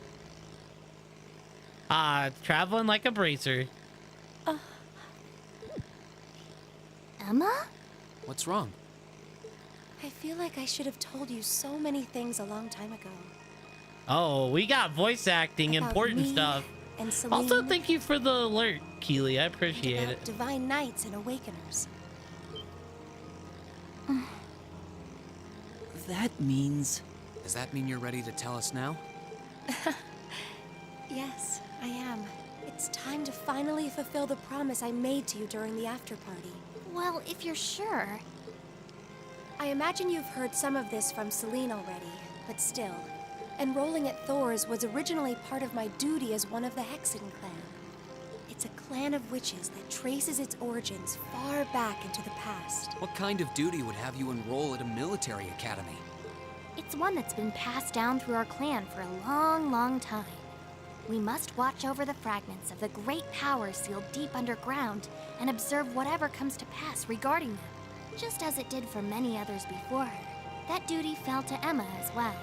Traveling like a bracer. Emma? What's wrong? I feel like I should have told you so many things a long time ago. Oh, we got voice acting, About important me stuff. And Celine, Also, thank you for the alert, Keely. I appreciate about it. divine knights and awakeners. That means... Does that mean you're ready to tell us now? Yes, I am. It's time to finally fulfill the promise I made to you during the after-party. Well, if you're sure. I imagine you've heard some of this from Celine already, but still. Enrolling at Thor's was originally part of my duty as one of the Hexen clan. It's a clan of witches that traces its origins far back into the past. What kind of duty would have you enroll at a military academy? It's one that's been passed down through our clan for a long, long time. We must watch over the fragments of the great power sealed deep underground and observe whatever comes to pass regarding them, just as it did for many others before her. That duty fell to Emma as well.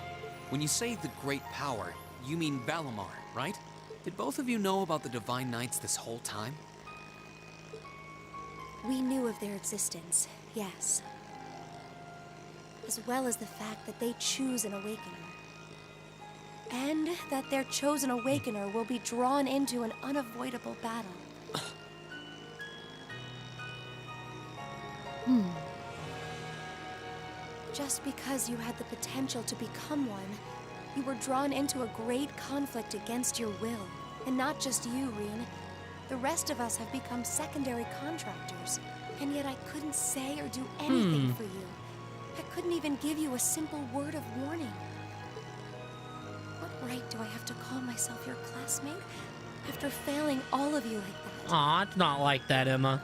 When you say the great power, you mean Valimar, right? Did both of you know about the Divine Knights this whole time? We knew of their existence, yes. As well as the fact that they choose an awakener. and that their chosen awakener will be drawn into an unavoidable battle. Just because you had the potential to become one, you were drawn into a great conflict against your will. And not just you, Rean. The rest of us have become secondary contractors. And yet I couldn't say or do anything for you. I couldn't even give you a simple word of warning. What right do I have to call myself your classmate after failing all of you like that? Aw, it's not like that, Emma.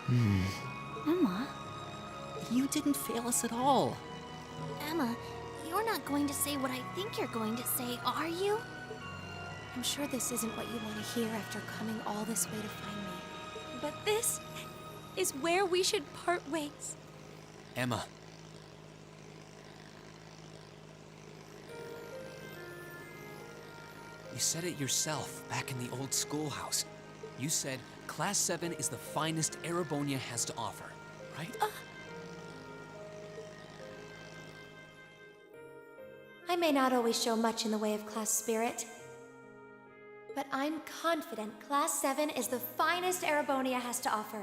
Emma? You didn't fail us at all. Emma, you're not going to say what I think you're going to say, are you? I'm sure this isn't what you want to hear after coming all this way to find me. But this is where we should part ways. Emma. You said it yourself back in the old schoolhouse. You said Class 7 is the finest Erebonia has to offer, right? I may not always show much in the way of class spirit, but I'm confident Class 7 is the finest Erebonia has to offer.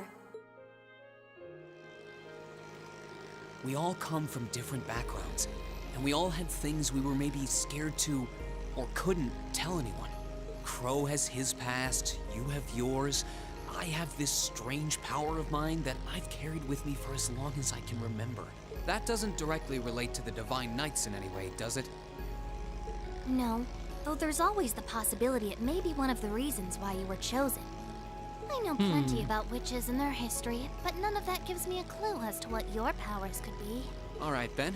We all come from different backgrounds, and we all had things we were maybe scared to or couldn't tell anyone. Crow has his past, you have yours. I have this strange power of mine that I've carried with me for as long as I can remember. That doesn't directly relate to the Divine Knights in any way, does it? No, though there's always the possibility it may be one of the reasons why you were chosen. I know plenty about witches and their history, but none of that gives me a clue as to what your powers could be. All right, Ben.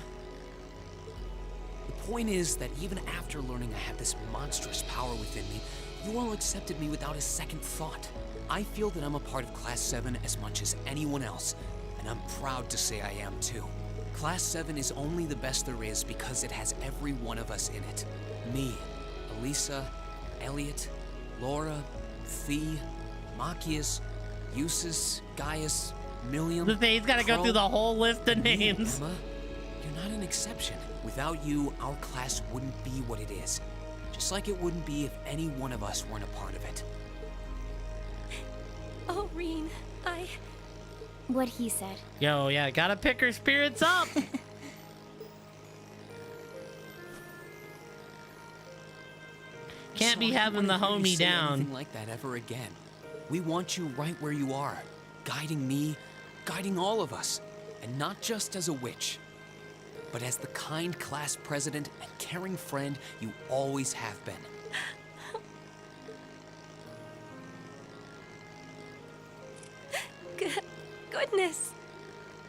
The point is that even after learning I had this monstrous power within me, you all accepted me without a second thought. I feel that I'm a part of Class 7 as much as anyone else, and I'm proud to say I am too. Class 7 is only the best there is because it has every one of us in it. Me, Elisa, Elliot, Laura, Thea, Machias, Eustace, Gaius, Milliam. He's got to go Crow, through the whole list of you, names. Emma, you're not an exception. Without you, our class wouldn't be what it is. Just like it wouldn't be if any one of us weren't a part of it. Oh, Rean, What he said. Yo, yeah, gotta pick her spirits up. Can't be So I having the don't wanna hear you homie say down. anything like that ever again. We want you right where you are, guiding me, guiding all of us, and not just as a witch, but as the kind class president and caring friend you always have been. goodness.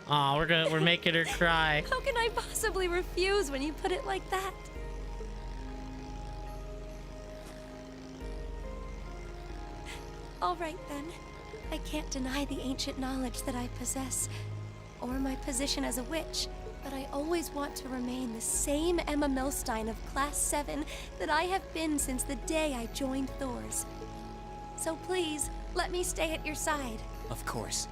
Aw, we're making her cry. How can I possibly refuse when you put it like that? All right, then. I can't deny the ancient knowledge that I possess, or my position as a witch, but I always want to remain the same Emma Milstein of Class 7 that I have been since the day I joined Thor's. So please, let me stay at your side. Of course.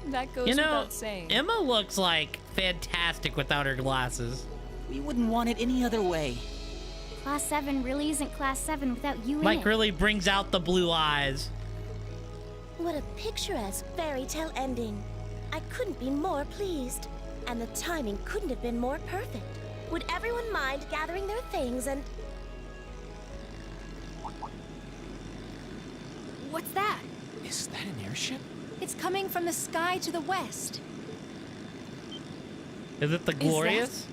That goes You know, without saying. Emma looks like fantastic without her glasses. We wouldn't want it any other way. Class 7 really isn't Class 7 without you in Like it. really brings out the blue eyes. What a picturesque fairy tale ending. I couldn't be more pleased. And the timing couldn't have been more perfect. Would everyone mind gathering their things and... What's that? Is that an airship? It's coming from the sky to the west. Is it the Glorious?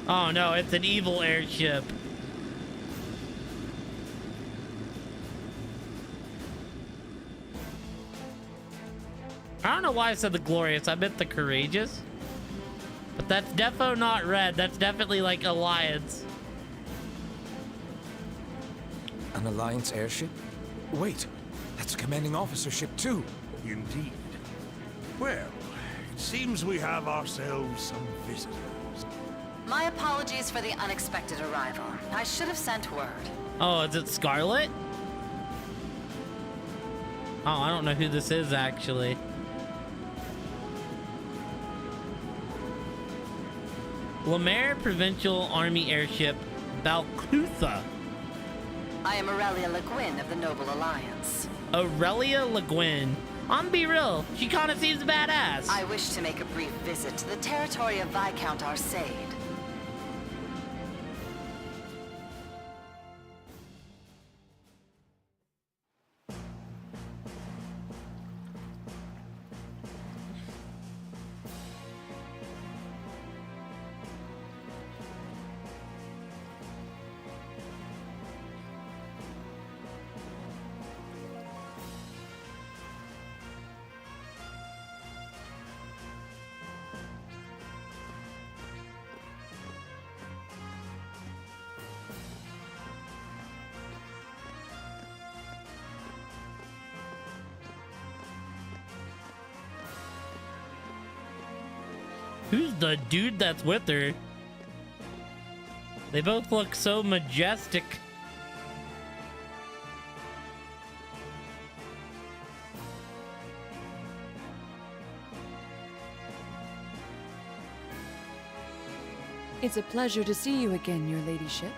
Oh no, it's an evil airship. I don't know why I said the Glorious. I meant the Courageous. But that's defo not red. That's definitely like Alliance. An Alliance airship? Wait, that's a commanding officer ship too. Indeed. Well, it seems we have ourselves some visitors. My apologies for the unexpected arrival. I should have sent word. Oh, is it Scarlet? Oh, I don't know who this is actually. Lemaire Provincial Army Airship Valclutha. I am Aurelia Le Guin of the Noble Alliance. Aurelia Le Guin. I'm be real, she kinda seems badass. I wish to make a brief visit to the territory of Viscount Arcade. Who's the dude that's with her? They both look so majestic. It's a pleasure to see you again, your ladyship.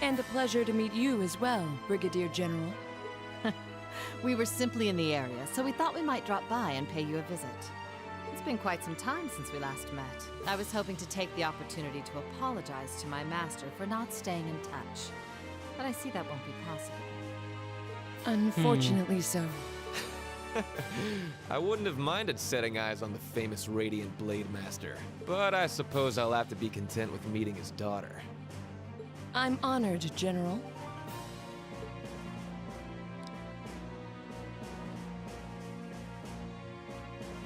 And a pleasure to meet you as well, Brigadier General. We were simply in the area, so we thought we might drop by and pay you a visit. It's been quite some time since we last met. I was hoping to take the opportunity to apologize to my master for not staying in touch. But I see that won't be possible. Unfortunately so. I wouldn't have minded setting eyes on the famous Radiant Blade Master, but I suppose I'll have to be content with meeting his daughter. I'm honored, General.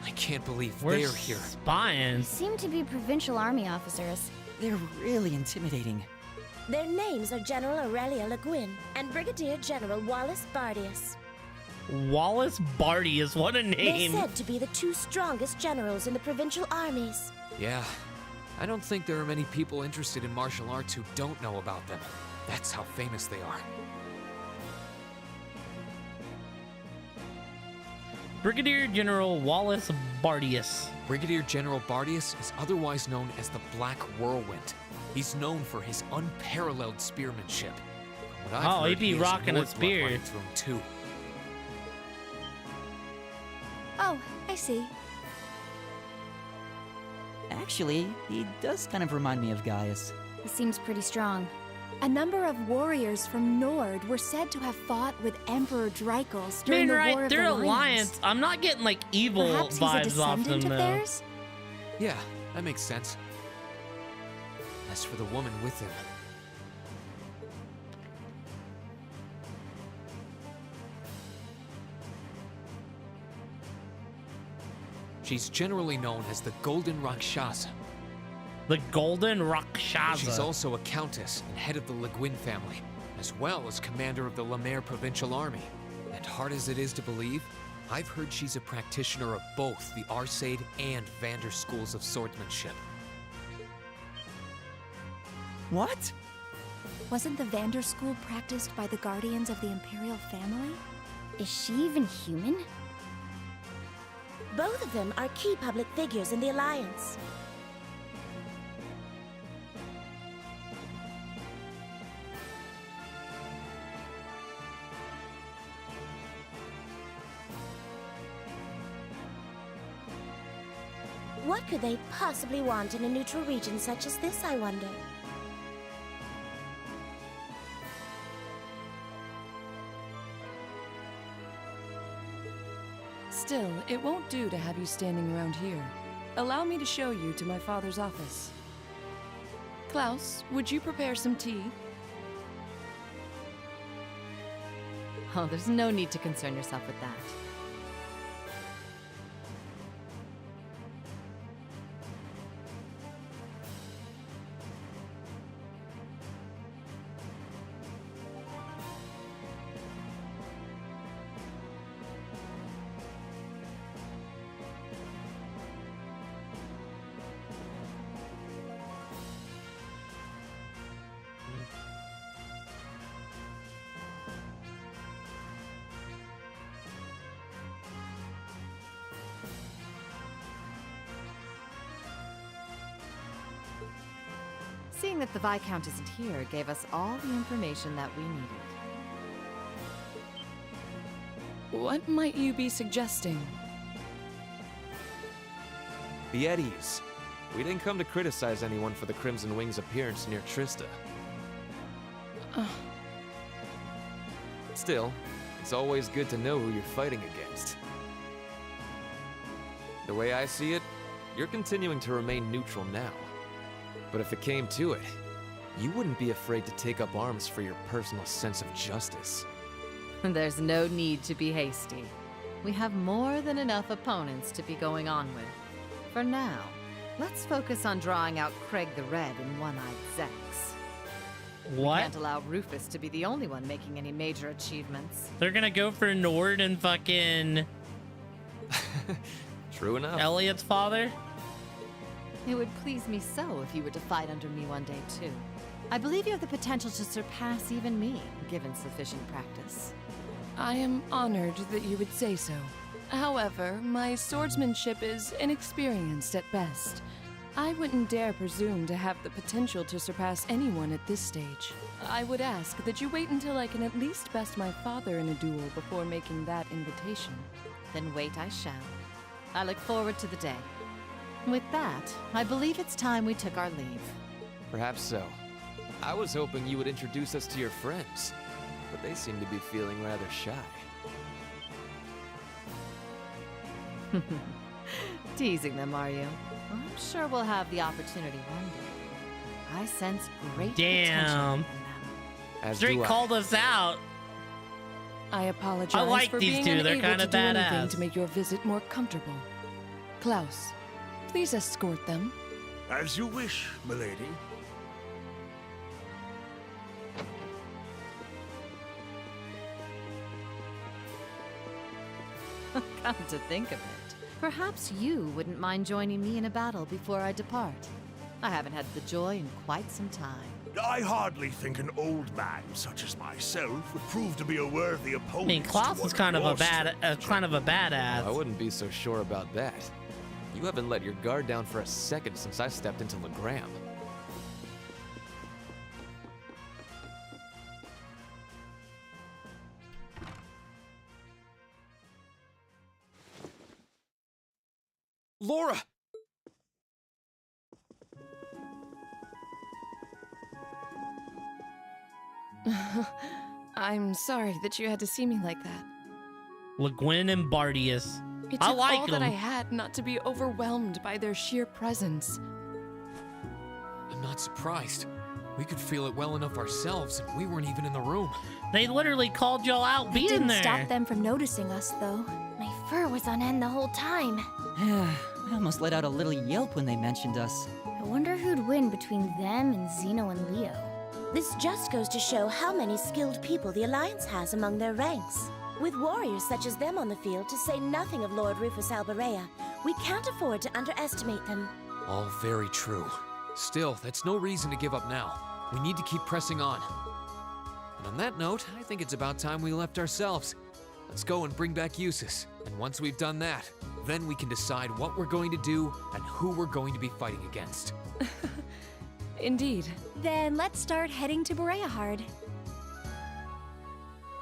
I can't believe We're they're here. spying. Seem to be provincial army officers. They're really intimidating. Their names are General Aurelia Le Guin and Brigadier General Wallace Bardius. Wallace Bardius, what a name. They're said to be the two strongest generals in the provincial armies. Yeah. I don't think there are many people interested in martial arts who don't know about them. That's how famous they are. Brigadier General Wallace Bardius. Brigadier General Bardius is otherwise known as the Black Whirlwind. He's known for his unparalleled spearmanship. From what I've Oh, heard, he'd be he has rocking a more blood spear. running through him, too. Oh, I see. Actually, he does kind of remind me of Gaius. He seems pretty strong. A number of warriors from Nord were said to have fought with Emperor Dreichels during Man, the right, War of their the alliance. I'm not getting like evil Perhaps he's a vibes off them descendant of though. theirs? Yeah, that makes sense. As for the woman with him, she's generally known as the Golden Rakshasa. The Golden Rakshasa. She's also a countess and head of the Le Guin family, as well as commander of the Lemaire Provincial Army. And hard as it is to believe, I've heard she's a practitioner of both the Arcade and Vander schools of swordsmanship. What? Wasn't the Vander School practiced by the guardians of the Imperial family? Is she even human? Both of them are key public figures in the Alliance. What could they possibly want in a neutral region such as this, I wonder? Still, it won't do to have you standing around here. Allow me to show you to my father's office. Klaus, would you prepare some tea? Oh, there's no need to concern yourself with that. Seeing that the Viscount isn't here gave us all the information that we needed. What might you be suggesting? The Eddies. We didn't come to criticize anyone for the Crimson Wing's appearance near Trista. Still, it's always good to know who you're fighting against. The way I see it, you're continuing to remain neutral now. But if it came to it, you wouldn't be afraid to take up arms for your personal sense of justice. There's no need to be hasty. We have more than enough opponents to be going on with. For now, let's focus on drawing out Craig the Red and One-Eyed Zex. What? We can't allow Rufus to be the only one making any major achievements. They're gonna go for Nord and fucking... True enough. Elliot's father? It would please me so if you were to fight under me one day, too. I believe you have the potential to surpass even me, given sufficient practice. I am honored that you would say so. However, my swordsmanship is inexperienced at best. I wouldn't dare presume to have the potential to surpass anyone at this stage. I would ask that you wait until I can at least best my father in a duel before making that invitation. Then wait I shall. I look forward to the day. With that, I believe it's time we took our leave. Perhaps so. I was hoping you would introduce us to your friends, but they seem to be feeling rather shy. Teasing them, are you? Well, I'm sure we'll have the opportunity one day. I sense great potential in them. Straight called us out. I apologize I like for these being two. They're unable kind to of do anything badass. to make your visit more comfortable. Klaus, please escort them. As you wish, milady. Come to think of it, perhaps you wouldn't mind joining me in a battle before I depart. I haven't had the joy in quite some time. I hardly think an old man such as myself would prove to be a worthy opponent. I mean, Klaus is kind of a badass. I wouldn't be so sure about that. You haven't let your guard down for a second since I stepped into Legram. Laura! I'm sorry that you had to see me like that. Le Guin and Bardius. It I took like all them. that I had not to be overwhelmed by their sheer presence. I'm not surprised. We could feel it well enough ourselves, and we weren't even in the room. They literally called y'all out being Didn't there. stop them from noticing us, though. My fur was on end the whole time. I almost let out a little yelp when they mentioned us. I wonder who'd win between them and Zeno and Leo. This just goes to show how many skilled people the Alliance has among their ranks. With warriors such as them on the field, to say nothing of Lord Rufus Alberea, we can't afford to underestimate them. All very true. Still, that's no reason to give up now. We need to keep pressing on. And on that note, I think it's about time we left ourselves. Let's go and bring back Eustace. And once we've done that, then we can decide what we're going to do and who we're going to be fighting against. Indeed. Then let's start heading to Boreahard.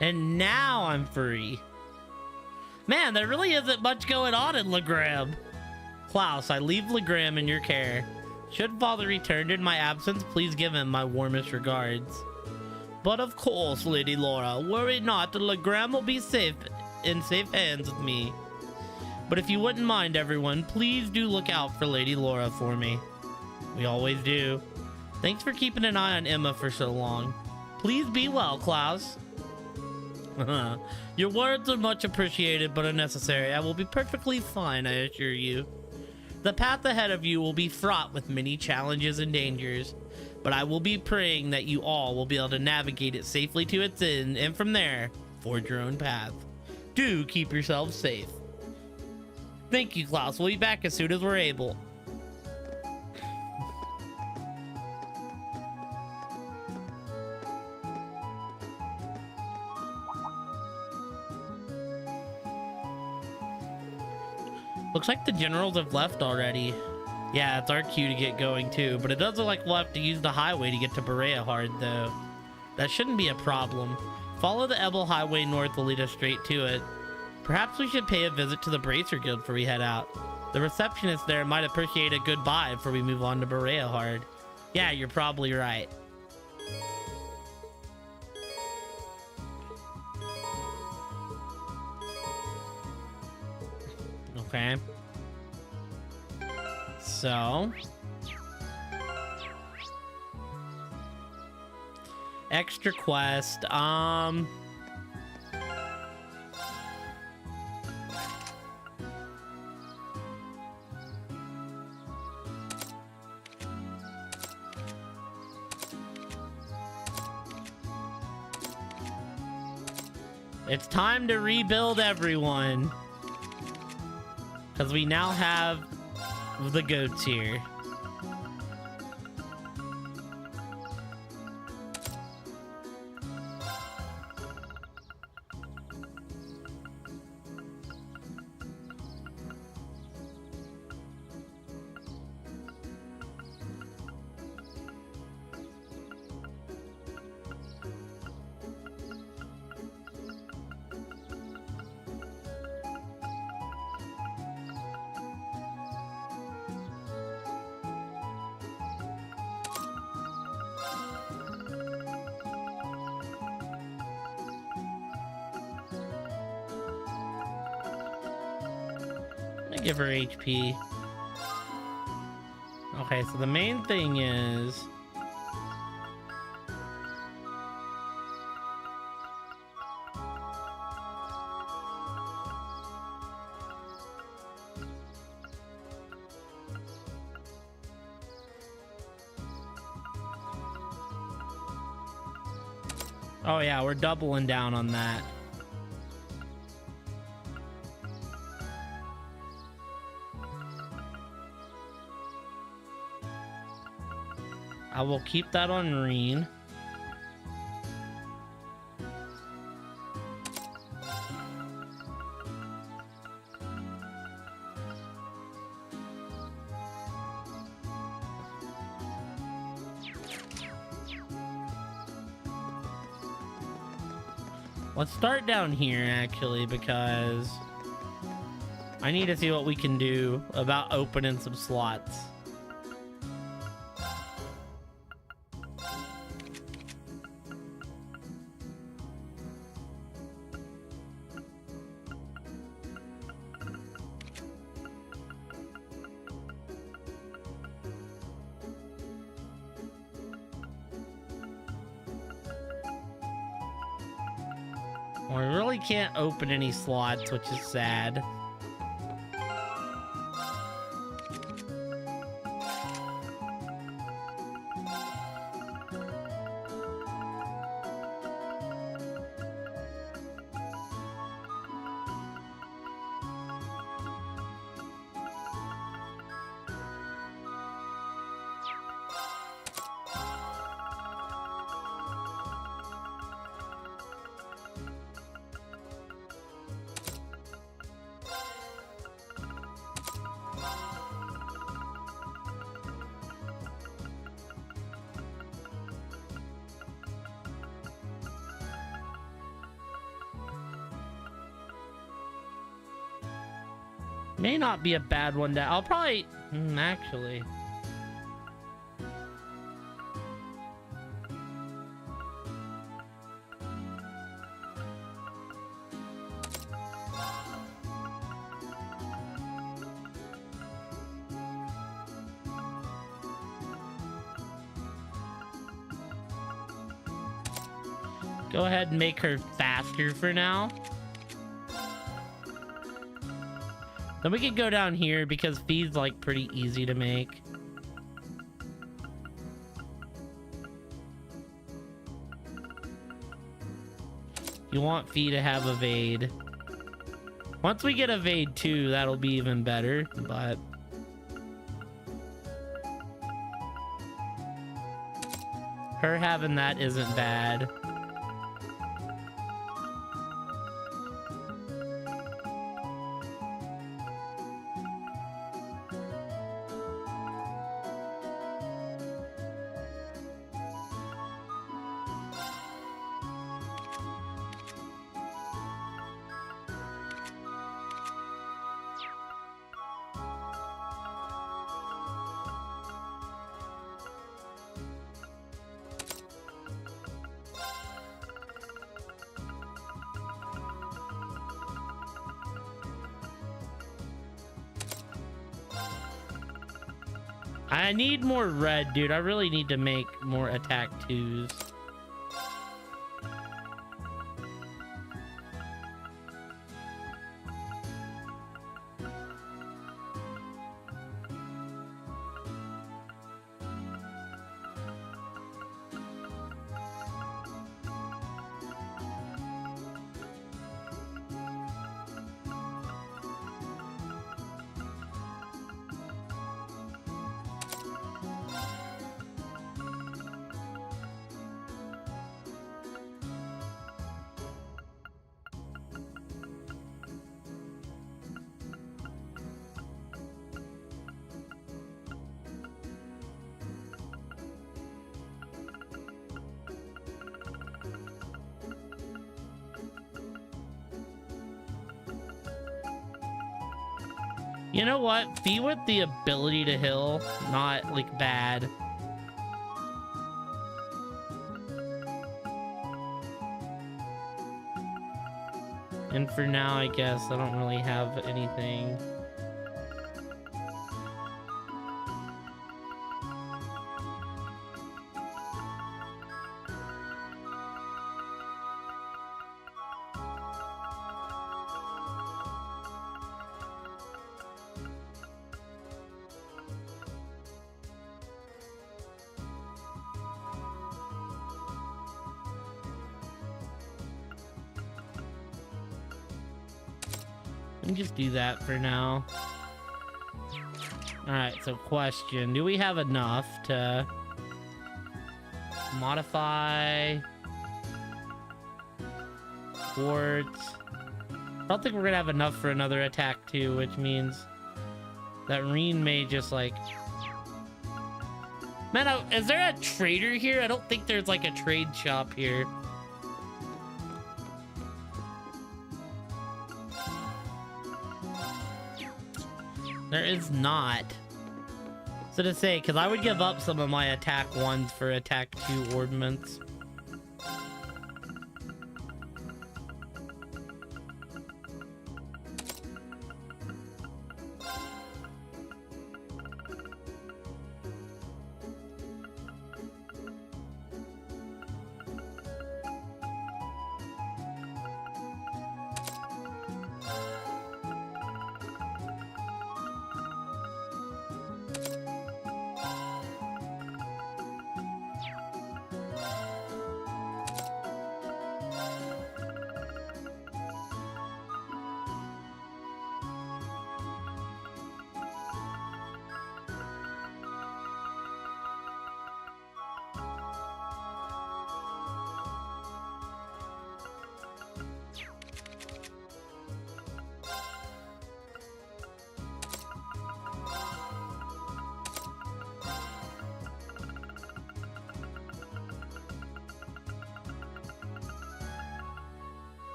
And now I'm free. Man, there really isn't much going on in Legram. Klaus, I leave Legram in your care. Should Father return in my absence, please give him my warmest regards. But of course, Lady Laura, worry not, Legram will be safe in safe hands with me. But if you wouldn't mind, everyone, please do look out for Lady Laura for me. We always do. Thanks for keeping an eye on Emma for so long. Please be well, Klaus. Your words are much appreciated but unnecessary. I will be perfectly fine, I assure you. The path ahead of you will be fraught with many challenges and dangers, but I will be praying that you all will be able to navigate it safely to its end, and from there, forge your own path. Do keep yourselves safe. Thank you, Klaus. We'll be back as soon as we're able. Looks like the generals have left already. Yeah, it's our cue to get going too, but it does look like we'll have to use the highway to get to Bereahard though. That shouldn't be a problem. Follow the Ebel Highway north will lead us straight to it. Perhaps we should pay a visit to the Bracer Guild before we head out. The receptionist there might appreciate a goodbye before we move on to Bereahard. Yeah, you're probably right. Okay. So... extra quest, it's time to rebuild everyone. Because we now have the goats here. Give her HP. Okay, so the main thing is... oh yeah, we're doubling down on that. I will keep that on Reen. Let's start down here, actually, because I need to see what we can do about opening some slots. We really can't open any slots, which is sad. May not be a bad one to... I'll probably... actually... Go ahead and make her faster for now. Then we can go down here because Fee's like pretty easy to make. You want Fee to have evade. Once we get evade 2, that'll be even better, but... her having that isn't bad. I need more red, dude. I really need to make more attack 2s. You know what? Fee with the ability to heal, not like bad. And for now, I guess I don't really have anything. Let me just do that for now. Alright, so question. Do we have enough to modify quartz? I don't think we're gonna have enough for another attack too, which means that Reen may just like... Man, is there a trader here? I don't think there's like a trade shop here. There is not. So to say, because I would give up some of my attack 1s for attack 2 ordnance.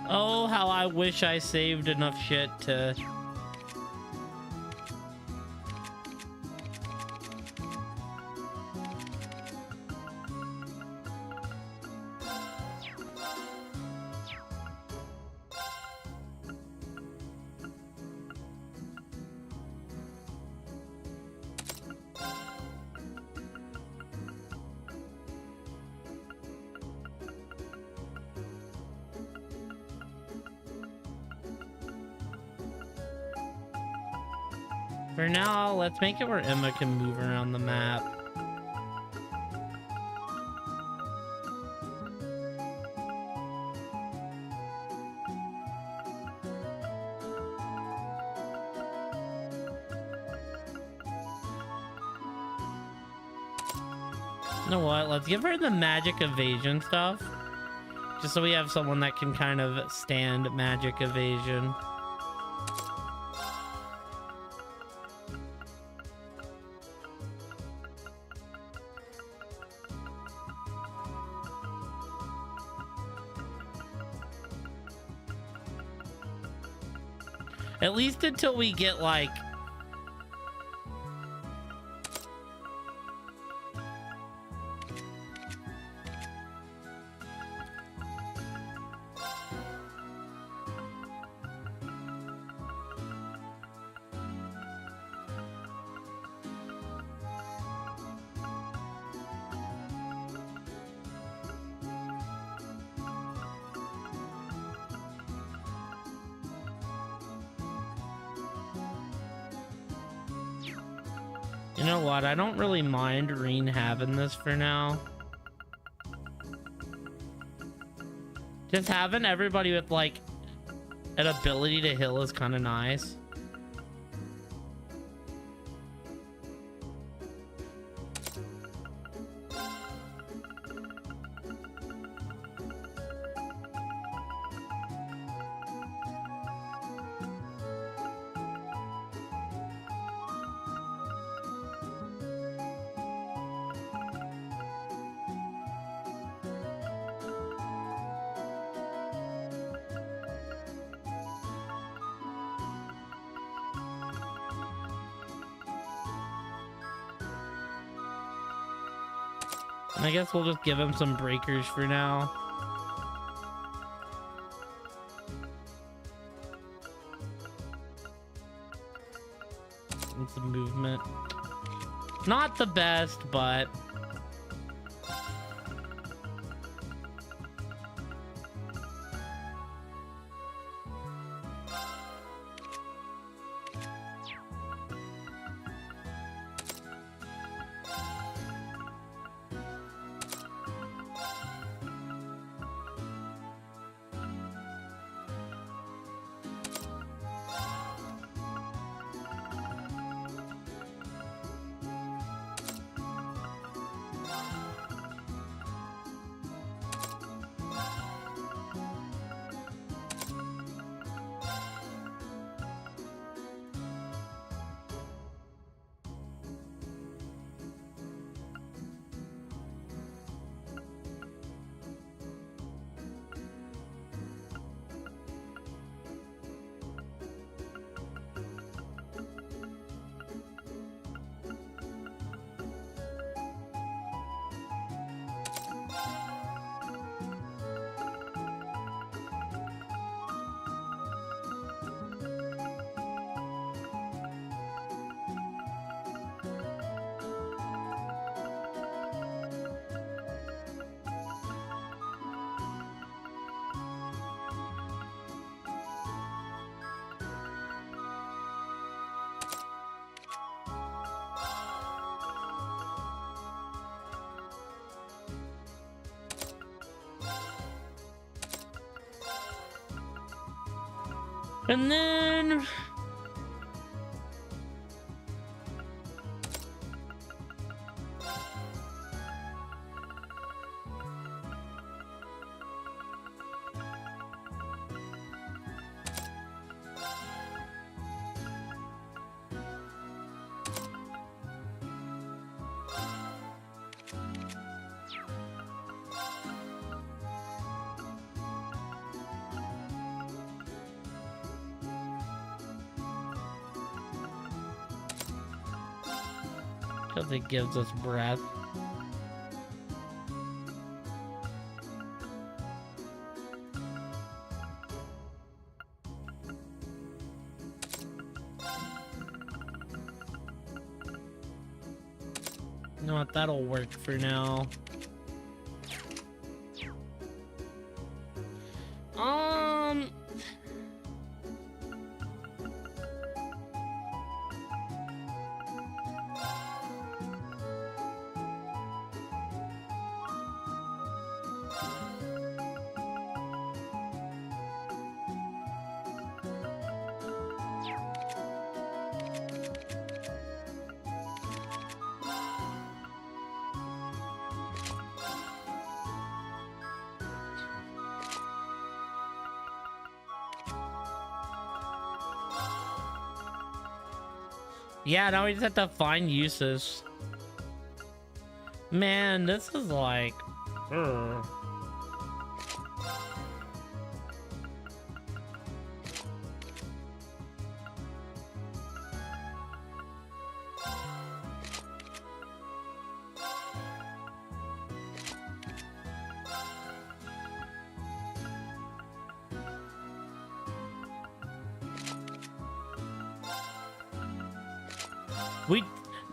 Oh, how I wish I saved enough shit to... For now, let's make it where Emma can move around the map. You know what? Let's give her the magic evasion stuff. Just so we have someone that can kind of stand magic evasion. At least until we get like... You know what? I don't really mind Rean having this for now. Just having everybody with like an ability to heal is kind of nice. I guess we'll just give him some breakers for now. And some movement. Not the best, but... And then... because it gives us breath. You know what? That'll work for now. Yeah, now we just have to find uses. Man, this is like... Ugh.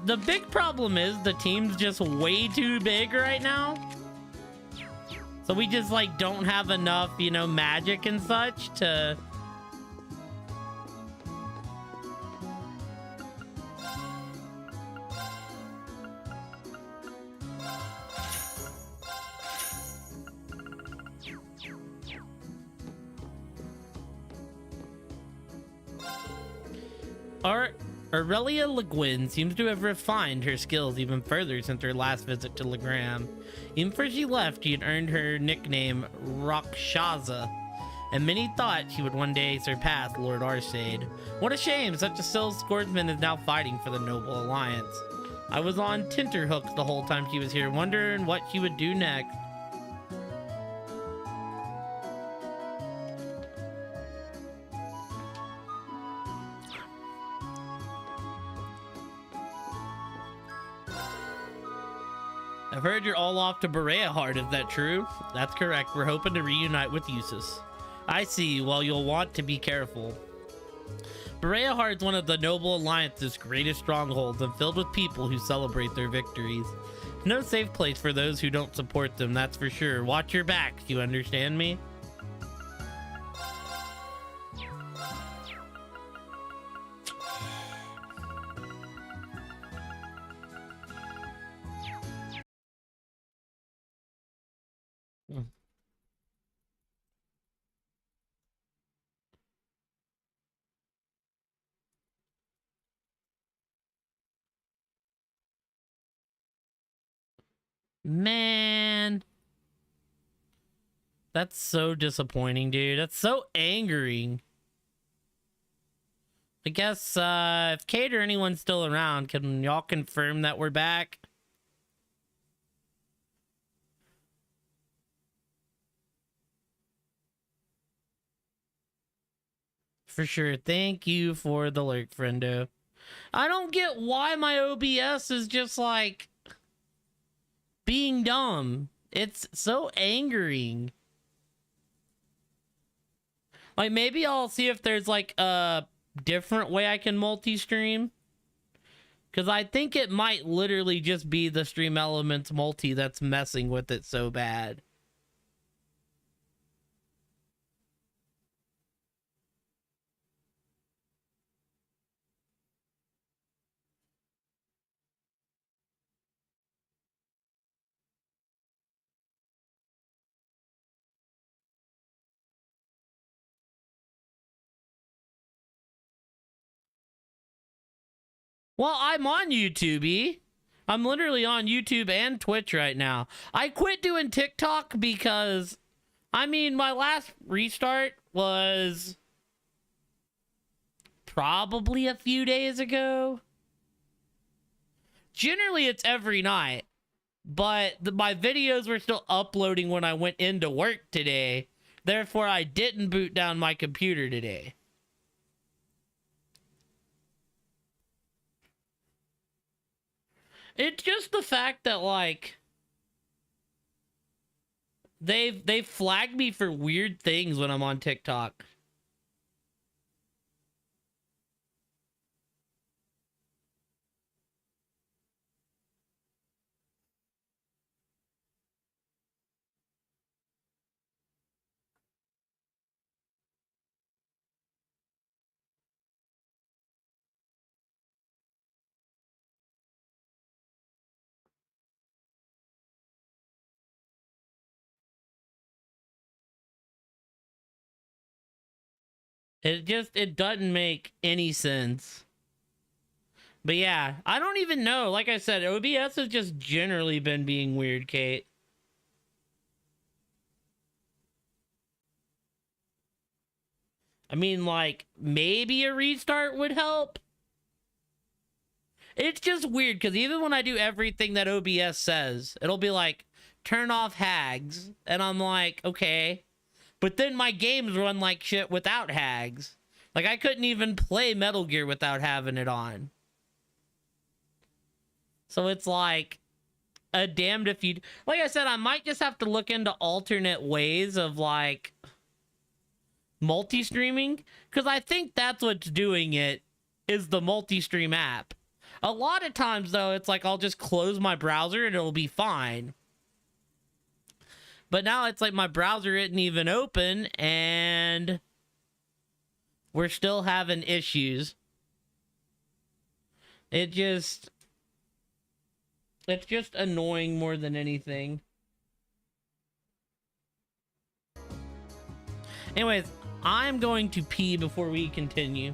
The big problem is the team's just way too big right now. So we just like don't have enough, you know, magic and such to... Aurelia Le Guin seems to have refined her skills even further since her last visit to Legram. Even before she left, she had earned her nickname Rakshasa, and many thought she would one day surpass Lord Arcade. What a shame, such a skilled swordsman is now fighting for the Noble Alliance. I was on tenterhooks the whole time she was here, wondering what she would do next. I've heard you're all off to Bereahard, is that true? That's correct. We're hoping to reunite with Eustace. I see. Well, you'll want to be careful. Bereahard's one of the Noble Alliance's greatest strongholds and filled with people who celebrate their victories. No safe place for those who don't support them, that's for sure. Watch your backs, you understand me? Man, that's so disappointing, dude. That's so angering. I guess if Kate or anyone's still around, can y'all confirm that we're back? For sure. Thank you for the lurk, friendo. I don't get why my OBS is just like being dumb. It's so angering. Like, maybe I'll see if there's like a different way I can multi-stream, because I think it might literally just be the Stream Elements multi that's messing with it so bad. Well, I'm on YouTube. I'm literally on YouTube and Twitch right now. I quit doing TikTok because, I mean, my last restart was probably a few days ago. Generally, it's every night, but my videos were still uploading when I went into work today. Therefore, I didn't boot down my computer today. It's just the fact that, like, they've flagged me for weird things when I'm on TikTok. It doesn't make any sense. But yeah, I don't even know. Like I said, OBS has just generally been being weird, Kate. I mean, like, maybe a restart would help. It's just weird, because even when I do everything that OBS says, it'll be like, turn off hags. And I'm like, okay. But then my games run like shit without hags. Like, I couldn't even play Metal Gear without having it on. So it's like a damned if you... Like I said, I might just have to look into alternate ways of, like, multi-streaming. Because I think that's what's doing it, is the multi-stream app. A lot of times, though, it's like I'll just close my browser and it'll be fine. But now it's like my browser isn't even open and we're still having issues. It's just annoying more than anything. Anyways, I'm going to pee before we continue.